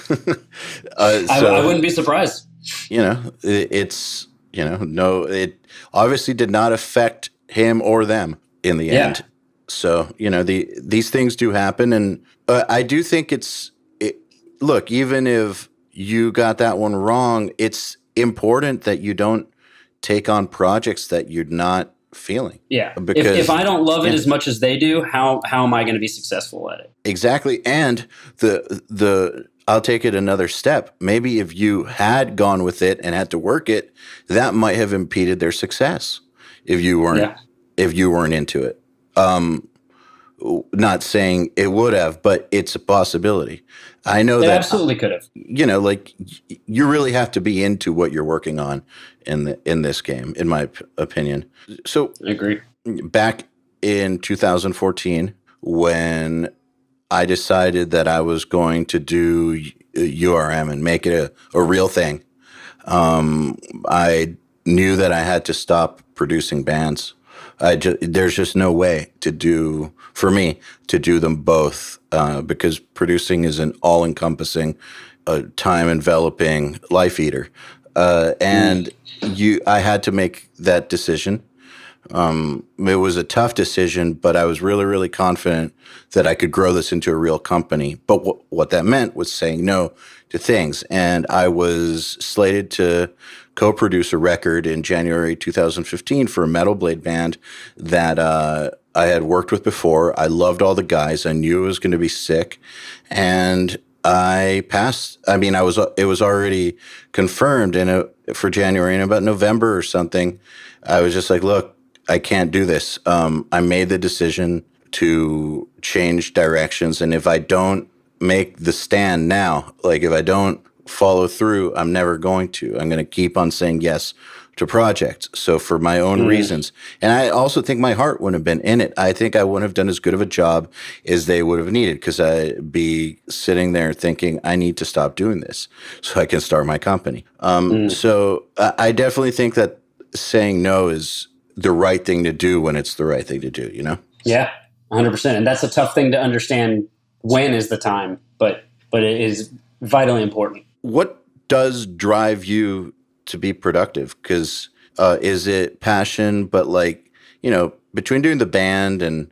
I wouldn't be surprised. It obviously did not affect him or them in the end. So, these things do happen. And I do think look, even if you got that one wrong, it's important that you don't take on projects that you're not feeling. Yeah. Because if I don't love it as much as they do, how am I going to be successful at it? Exactly. And I'll take it another step. Maybe if you had gone with it and had to work it, that might have impeded their success if you weren't into it. Not saying it would have, but it's a possibility. I know that absolutely could have. You really have to be into what you're working on in this game, in my opinion. So I agree. Back in 2014, when I decided that I was going to do URM and make it a real thing, I knew that I had to stop producing bands. There's just no way for me to do them both, because producing is an all-encompassing, time-enveloping life eater. And I had to make that decision. It was a tough decision, but I was really, really confident that I could grow this into a real company. But what that meant was saying no to things. And I was slated to co-produce a record in January 2015 for a metal blade band that I had worked with before. I loved all the guys. I knew it was going to be sick. And I passed. I mean, it was already confirmed for January. In about November or something, I was just like, look, I can't do this. I made the decision to change directions. And if I don't make the stand now, like if I don't follow through, I'm never going to. I'm going to keep on saying yes to projects. So for my own reasons. And I also think my heart wouldn't have been in it. I think I wouldn't have done as good of a job as they would have needed, because I'd be sitting there thinking, I need to stop doing this so I can start my company. So I definitely think that saying no is the right thing to do when it's the right thing to do, Yeah, 100%. And that's a tough thing to understand. When is the time but it is vitally important. What does drive you to be productive? Because is it passion, but like, between doing the band and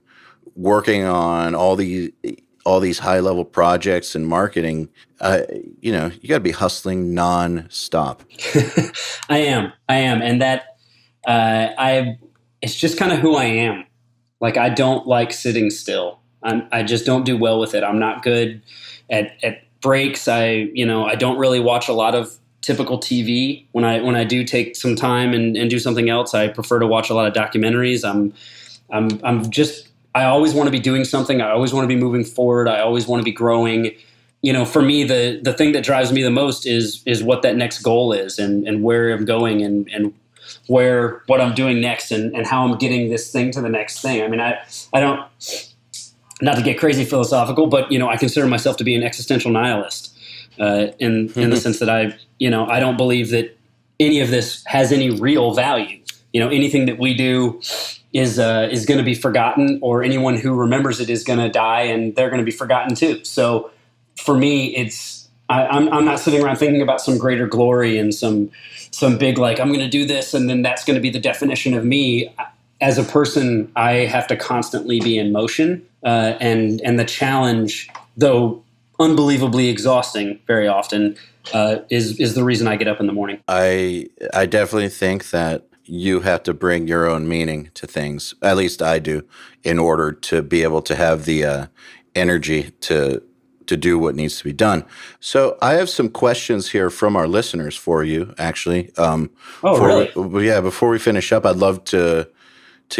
working on all these high level projects and marketing, you got to be hustling nonstop. I am, and that it's just kind of who I am. Like, I don't like sitting still. I just don't do well with it. I'm not good at breaks. I don't really watch a lot of typical TV. When I do take some time and do something else, I prefer to watch a lot of documentaries. I always want to be doing something. I always want to be moving forward. I always want to be growing. For me, the thing that drives me the most is what that next goal is, and where I'm going, and what I'm doing next, and how I'm getting this thing to the next thing. I mean, I don't, not to get crazy philosophical, but I consider myself to be an existential nihilist, in the sense that I don't believe that any of this has any real value. Anything that we do is going to be forgotten, or anyone who remembers it is going to die, and they're going to be forgotten too. So for me, I'm not sitting around thinking about some greater glory and some big, like, I'm going to do this, and then that's going to be the definition of me. As a person, I have to constantly be in motion, and the challenge, though unbelievably exhausting very often, is the reason I get up in the morning. I definitely think that you have to bring your own meaning to things. At least I do, in order to be able to have the energy to do what needs to be done. So I have some questions here from our listeners for you, actually. Really? Yeah, before we finish up, I'd love to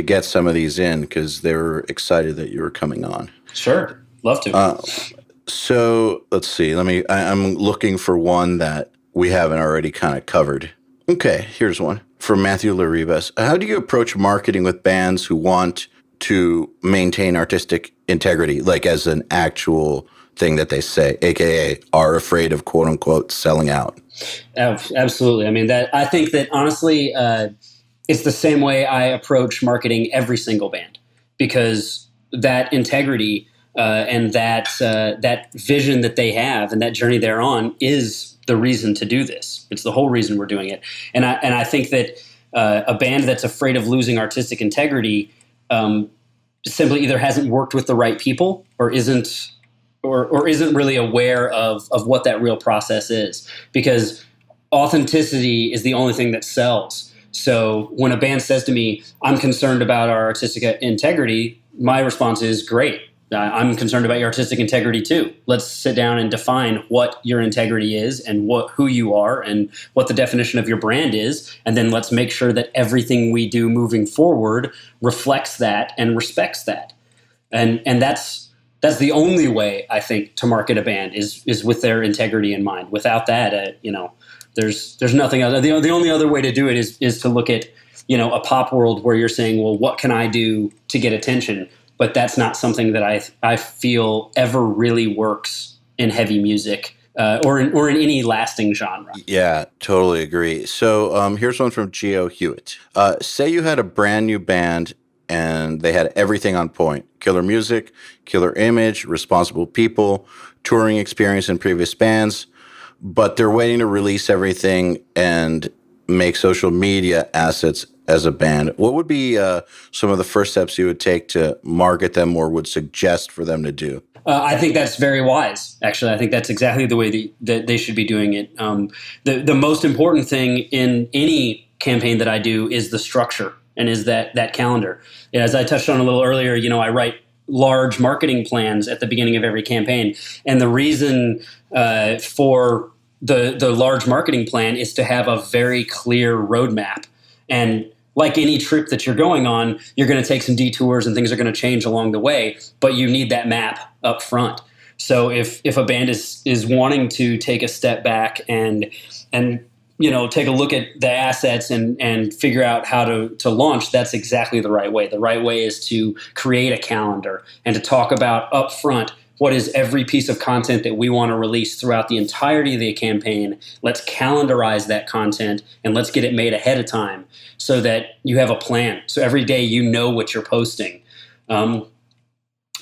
get some of these in, because they were excited that you were coming on. Sure. Love to. So let's see. I'm looking for one that we haven't already kind of covered. Okay, here's one from Matthew Laribas. How do you approach marketing with bands who want to maintain artistic integrity, like as an actual thing that they say, aka are afraid of quote unquote selling out? Absolutely. I mean, I think that honestly, it's the same way I approach marketing every single band, because that integrity and that vision that they have and that journey they're on is the reason to do this. It's the whole reason we're doing it. And I think that a band that's afraid of losing artistic integrity simply either hasn't worked with the right people, or isn't really aware of what that real process is, because authenticity is the only thing that sells. So when a band says to me, I'm concerned about our artistic integrity, my response is, great. I'm concerned about your artistic integrity too. Let's sit down and define what your integrity is, and who you are, and what the definition of your brand is. And then let's make sure that everything we do moving forward reflects that and respects that. And that's the only way, I think, to market a band is with their integrity in mind. Without that, there's nothing else. The only other way to do it is to look at, a pop world where you're saying, well, what can I do to get attention? But that's not something that I feel ever really works in heavy music, or in any lasting genre. Yeah, totally agree. So here's one from Geo Hewitt. Say you had a brand new band and they had everything on point: killer music, killer image, responsible people, touring experience in previous bands, but they're waiting to release everything and make social media assets as a band. What would be some of the first steps you would take to market them, or would suggest for them to do? I think that's very wise. Actually, I think that's exactly the way that they should be doing it. The most important thing in any campaign that I do is the structure, and is that calendar. As I touched on a little earlier, I write large marketing plans at the beginning of every campaign, and the reason for the large marketing plan is to have a very clear roadmap. And like any trip that you're going on, you're going to take some detours and things are going to change along the way, but you need that map up front. So if a band is wanting to take a step back and take a look at the assets and figure out how to launch, that's exactly the right way. The right way is to create a calendar and to talk about up front, what is every piece of content that we want to release throughout the entirety of the campaign. Let's calendarize that content and let's get it made ahead of time so that you have a plan. So every day you know what you're posting.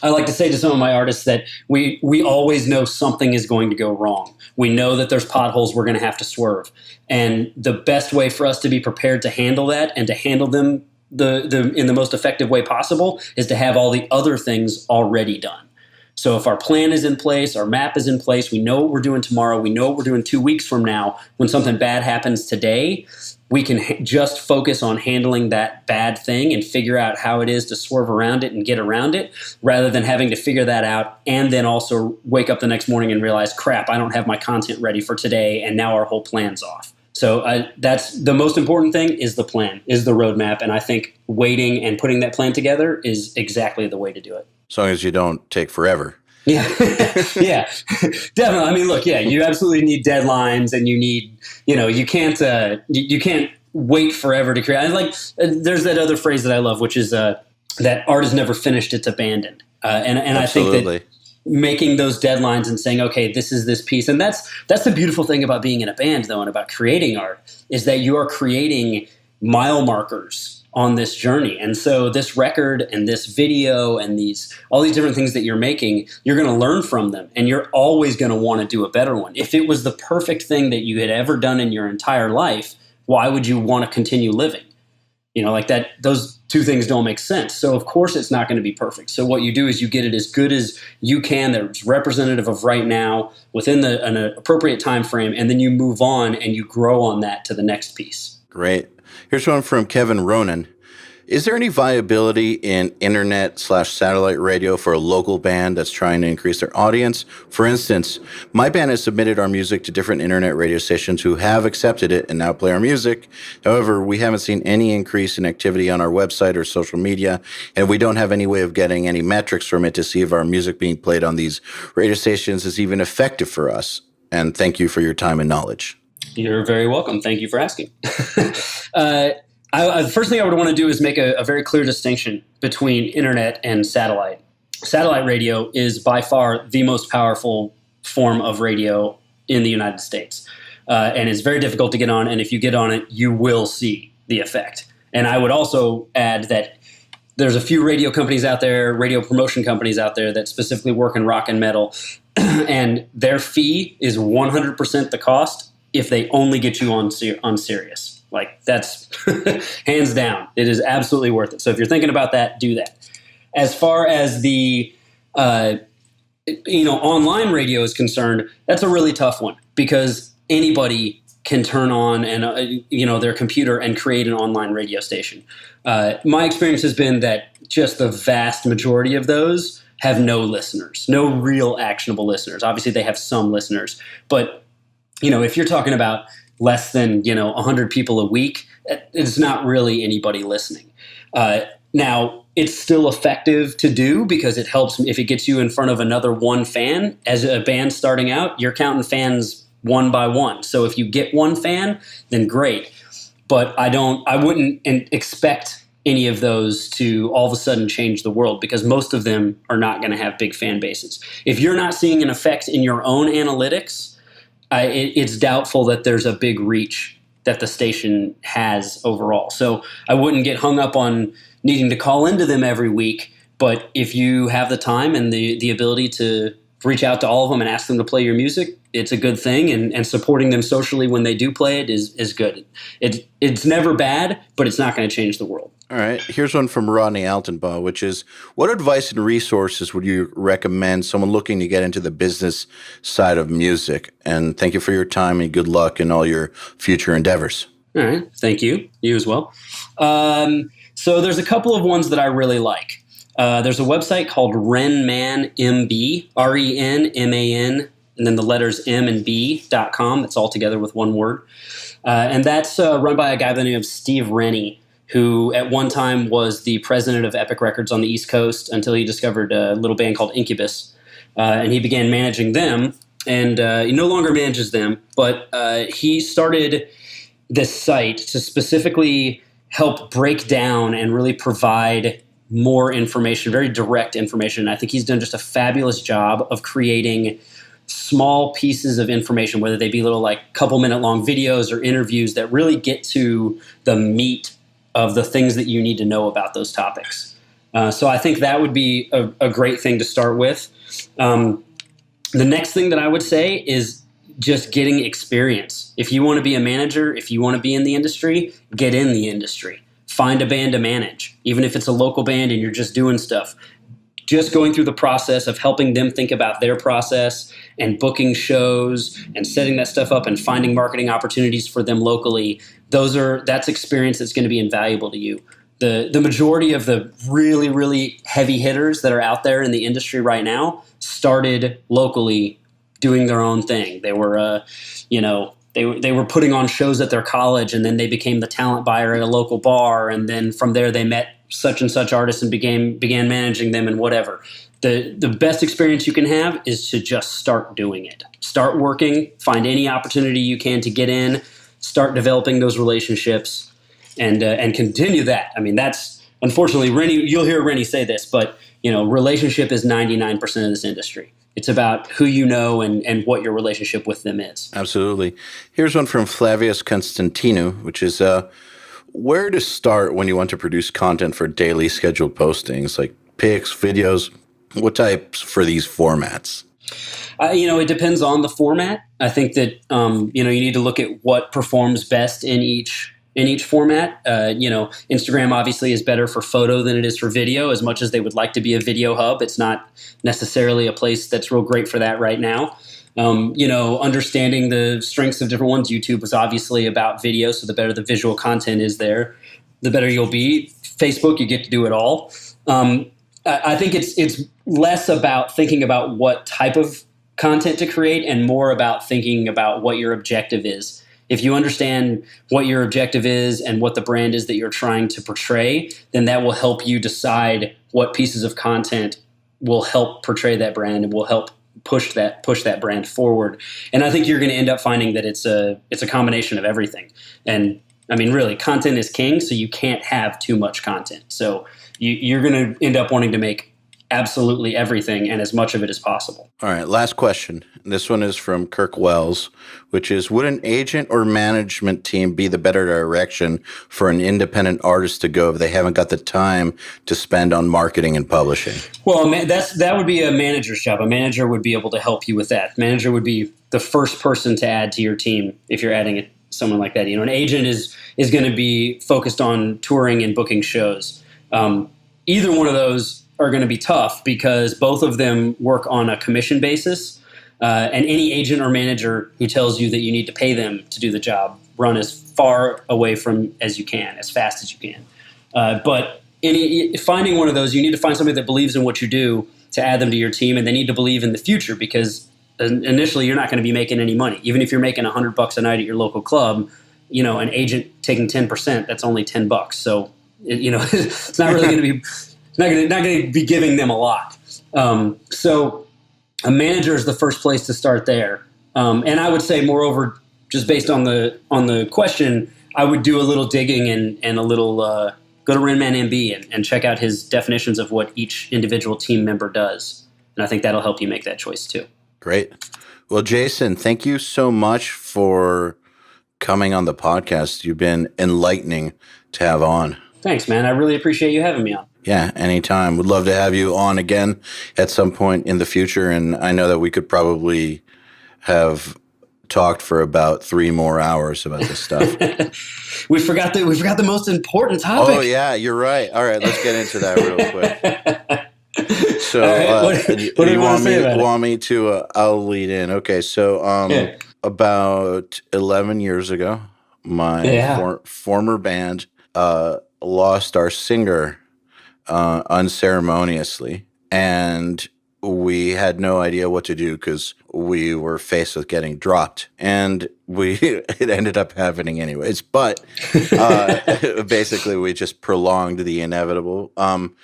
I like to say to some of my artists that we always know something is going to go wrong. We know that there's potholes we're going to have to swerve. And the best way for us to be prepared to handle that and to handle them in the most effective way possible is to have all the other things already done. So if our plan is in place, our map is in place, we know what we're doing tomorrow, we know what we're doing 2 weeks from now, when something bad happens today, we can just focus on handling that bad thing and figure out how it is to swerve around it and get around it, rather than having to figure that out and then also wake up the next morning and realize, crap, I don't have my content ready for today, and now our whole plan's off. So that's the most important thing, is the plan, is the roadmap, and I think waiting and putting that plan together is exactly the way to do it. As long as you don't take forever. Yeah, yeah, definitely. I mean, look, yeah, you absolutely need deadlines, and you need, you can't wait forever to create. I like, there's that other phrase that I love, which is that art is never finished; it's abandoned. And I think that making those deadlines and saying, okay, this is this piece, and that's the beautiful thing about being in a band, though, and about creating art, is that you are creating mile markers on this journey. And so this record and this video and all these different things that you're making, you're going to learn from them, and you're always going to want to do a better one. If it was the perfect thing that you had ever done in your entire life, why would you want to continue living? Like that, those two things don't make sense. So of course it's not going to be perfect. So what you do is you get it as good as you can, that's representative of right now within an appropriate time frame, and then you move on and you grow on that to the next piece. Great. Here's one from Kevin Ronan. Is there any viability in internet/satellite radio for a local band that's trying to increase their audience? For instance, my band has submitted our music to different internet radio stations who have accepted it and now play our music. However, we haven't seen any increase in activity on our website or social media, and we don't have any way of getting any metrics from it to see if our music being played on these radio stations is even effective for us. And thank you for your time and knowledge. You're very welcome. Thank you for asking. The first thing I would want to do is make a very clear distinction between internet and satellite. Satellite radio is by far the most powerful form of radio in the United States. And it's very difficult to get on. And if you get on it, you will see the effect. And I would also add that there's a few radio companies out there, radio promotion companies out there that specifically work in rock and metal. And their fee is 100% the cost if they only get you on Sirius. Like, that's hands down. It is absolutely worth it. So if you're thinking about that, do that. As far as the online radio is concerned, that's a really tough one, because anybody can turn on their computer and create an online radio station. My experience has been that just the vast majority of those have no listeners, no real actionable listeners. Obviously, they have some listeners, but if you're talking about less than 100 people a week, it's not really anybody listening. Now, it's still effective to do, because it helps if it gets you in front of another one fan. As a band starting out, you're counting fans one by one. So if you get one fan, then great. But I wouldn't expect any of those to all of a sudden change the world, because most of them are not going to have big fan bases. If you're not seeing an effect in your own analytics, it's doubtful that there's a big reach that the station has overall. So I wouldn't get hung up on needing to call into them every week. But if you have the time and the ability to reach out to all of them and ask them to play your music, it's a good thing. And supporting them socially when they do play it is good. It's never bad, but it's not going to change the world. All right. Here's one from Rodney Altenbaugh, which is, what advice and resources would you recommend someone looking to get into the business side of music? And thank you for your time, and good luck in all your future endeavors. All right. Thank you. You as well. So there's a couple of ones that I really like. There's a website called RenManMB, RenMan, and then the letters M and B.com. It's all together with one word. And that's run by a guy by the name of Steve Rennie, who at one time was the president of Epic Records on the East Coast until he discovered a little band called Incubus. And he began managing them, and he no longer manages them, but he started this site to specifically help break down and really provide more information, very direct information. I think he's done just a fabulous job of creating small pieces of information, whether they be little like couple-minute long videos or interviews that really get to the meat of the things that you need to know about those topics. So I think that would be a great thing to start with. The next thing that I would say is just getting experience. If you want to be a manager, if you want to be in the industry, get in the industry. Find a band to manage, even if it's a local band and you're just doing stuff. Just going through the process of helping them think about their process and booking shows and setting that stuff up and finding marketing opportunities for them locally. That's experience that's going to be invaluable to you. The majority of the really, really heavy hitters that are out there in the industry right now started locally doing their own thing. They were, they were putting on shows at their college, and then they became the talent buyer at a local bar. And then from there, they met such and such artists and began managing them and whatever. The best experience you can have is to just start doing it. Start working, find any opportunity you can to get in, start developing those relationships, and continue that. I mean, that's unfortunately, Rennie, you'll hear Rennie say this, but relationship is 99% of this industry. It's about who you know and what your relationship with them is. Absolutely. Here's one from Flavius Constantinou, which is where to start when you want to produce content for daily scheduled postings, like pics, videos. What types for these formats? It depends on the format. I think that you need to look at what performs best in each format. Instagram obviously is better for photo than it is for video. As much as they would like to be a video hub, it's not necessarily a place that's real great for that right now. Understanding the strengths of different ones. YouTube was obviously about video, so the better the visual content is there, the better you'll be. Facebook, you get to do it all. I think it's less about thinking about what type of content to create and more about thinking about what your objective is. If you understand what your objective is and what the brand is that you're trying to portray, then that will help you decide what pieces of content will help portray that brand and will help push that brand forward. And I think you're going to end up finding that it's a combination of everything. And I mean, really, content is king, so you can't have too much content. So you're going to end up wanting to make absolutely everything and as much of it as possible. All right, last question. This one is from Kirk Wells, which is, would an agent or management team be the better direction for an independent artist to go if they haven't got the time to spend on marketing and publishing? Well, that would be a manager's job. A manager would be able to help you with that. Manager would be the first person to add to your team if you're adding someone like that. An agent is going to be focused on touring and booking shows. Either one of those are going to be tough because both of them work on a commission basis. And any agent or manager who tells you that you need to pay them to do the job, run as far away from as you can, as fast as you can. But finding one of those, you need to find somebody that believes in what you do to add them to your team, and they need to believe in the future because initially you're not going to be making any money. Even if you're making $100 a night at your local club, an agent taking 10%, that's only $10. So, it's not really going to be... Not going to be giving them a lot. So a manager is the first place to start there. And I would say, moreover, just based on the question, I would do a little digging and a little go to Renman MB and check out his definitions of what each individual team member does. And I think that'll help you make that choice too. Great. Well, Jason, thank you so much for coming on the podcast. You've been enlightening to have on. Thanks, man. I really appreciate you having me on. Yeah, anytime. Would love to have you on again at some point in the future. And I know that we could probably have talked for about 3 more hours about this stuff. we forgot the most important topic. Oh, yeah, you're right. All right, let's get into that real quick. So right, what do you want to say about it? I'll lead in. Okay, so about 11 years ago, my former band lost our singer unceremoniously, and we had no idea what to do because we were faced with getting dropped, and it ended up happening anyways. But basically, we just prolonged the inevitable.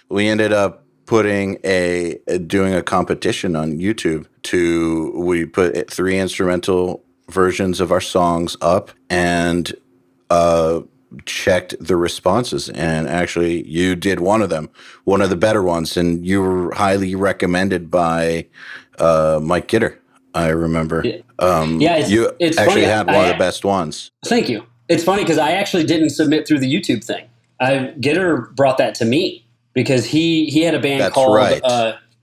We ended up doing a competition on YouTube. We put 3 instrumental versions of our songs up and checked the responses, and actually you did one of them, one of the better ones, and you were highly recommended by Mike Gitter. I remember. You actually funny. had one of the best ones. Thank you. It's funny because I actually didn't submit through the YouTube thing. Gitter brought that to me because he had a band That's called right.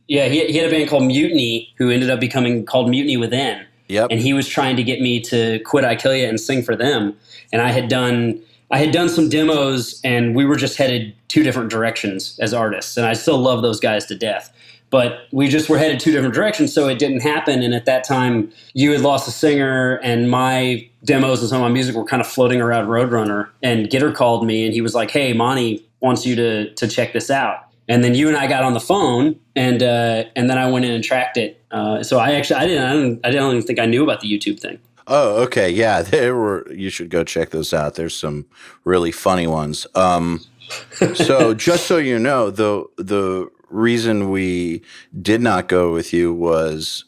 he had a band called Mutiny, who ended up becoming called Mutiny Within. Yep. And he was trying to get me to quit IKILLYA and sing for them. And I had done some demos, and we were just headed two different directions as artists. And I still love those guys to death, but we just were headed two different directions, so it didn't happen. And at that time, you had lost a singer, and my demos and some of my music were kind of floating around Roadrunner. And Gitter called me, and he was like, "Hey, Monty wants you to check this out." And then you and I got on the phone, and then I went in and tracked it. So I don't even think I knew about the YouTube thing. Oh, okay. Yeah, you should go check those out. There's some really funny ones. So just so you know, the reason we did not go with you was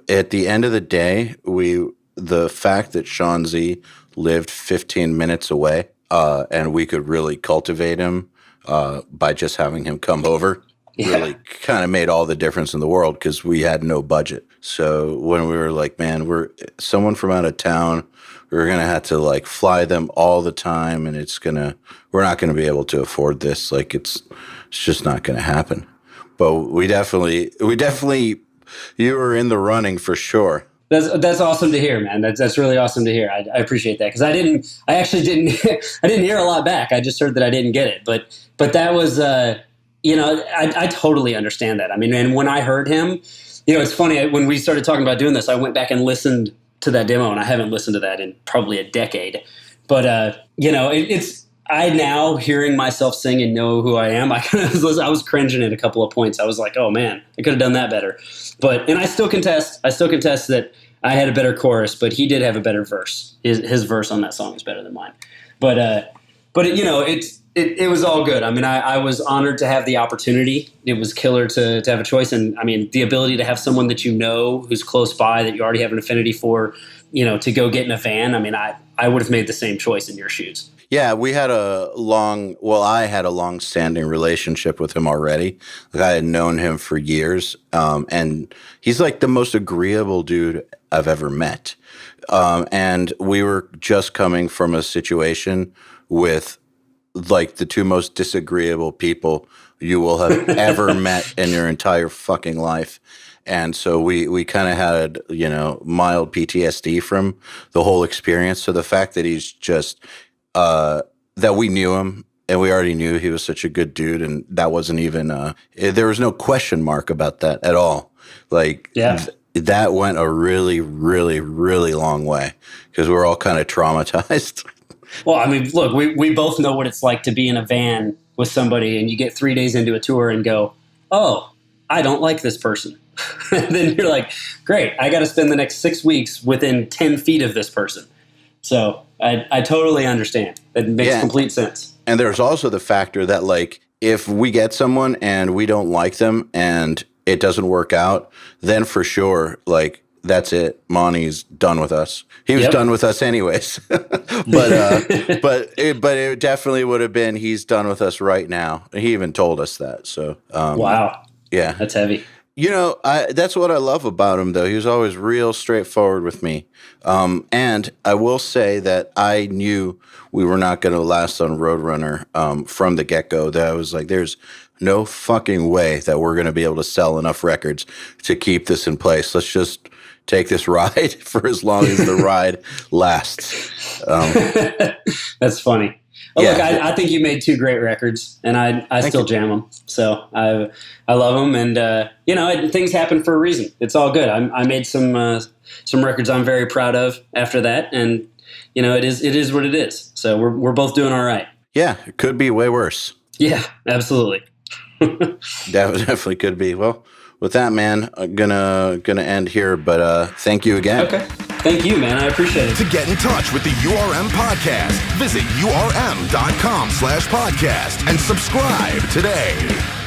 at the end of the day, the fact that Sean Z lived 15 minutes away, and we could really cultivate him by just having him come over. Yeah. Really kind of made all the difference in the world, because we had no budget. So when we were like, man, we're someone from out of town, we're going to have to like fly them all the time, and we're not going to be able to afford this. Like it's just not going to happen. But we definitely, you were in the running for sure. That's awesome to hear, man. That's really awesome to hear. I appreciate that, because I actually didn't hear a lot back. I just heard that I didn't get it, but that was, I totally understand that. I mean, and when I heard him, it's funny, when we started talking about doing this, I went back and listened to that demo, and I haven't listened to that in probably a decade. But, I now, hearing myself sing and know who I am, I was cringing at a couple of points. I was like, oh man, I could have done that better. And I still contest that I had a better chorus, but he did have a better verse. His verse on that song is better than mine. But it was all good. I mean, I was honored to have the opportunity. It was killer to have a choice. And I mean, the ability to have someone that who's close by, that you already have an affinity for, to go get in a van. I mean, I would have made the same choice in your shoes. Yeah, I had a long-standing relationship with him already. Like, I had known him for years, and he's like the most agreeable dude I've ever met. And we were just coming from a situation with like the two most disagreeable people you will have ever met in your entire fucking life. And so we kind of had, mild PTSD from the whole experience. So the fact that he's just, that we knew him, and we already knew he was such a good dude, and that wasn't even, there was no question mark about that at all. Like, yeah. That went a really, really, really long way, because we're all kind of traumatized. Well, I mean, look, we both know what it's like to be in a van with somebody, and you get 3 days into a tour and go, oh, I don't like this person. And then you're like, great, I got to spend the next 6 weeks within 10 feet of this person. So I totally understand. It makes complete sense. And there's also the factor that, like, if we get someone and we don't like them and it doesn't work out, then for sure, like, that's it. Monty's done with us. He was done with us anyways. but it definitely would have been, he's done with us right now. He even told us that. So wow. Yeah. That's heavy. That's what I love about him, though. He was always real straightforward with me. And I will say that I knew we were not going to last on Roadrunner from the get-go. That I was like, there's no fucking way that we're going to be able to sell enough records to keep this in place. Let's just take this ride for as long as the ride lasts. That's funny. Oh, yeah. Look, I think you made 2 great records, and I still jam them. So I love them, and things happen for a reason. It's all good. I made some records I'm very proud of after that, and it is what it is. So we're both doing all right. Yeah, it could be way worse. Yeah, absolutely. Definitely could be. Well, with that, man, I'm gonna end here, but thank you again. Okay. Thank you, man. I appreciate it. To get in touch with the URM podcast, visit urm.com/podcast and subscribe today.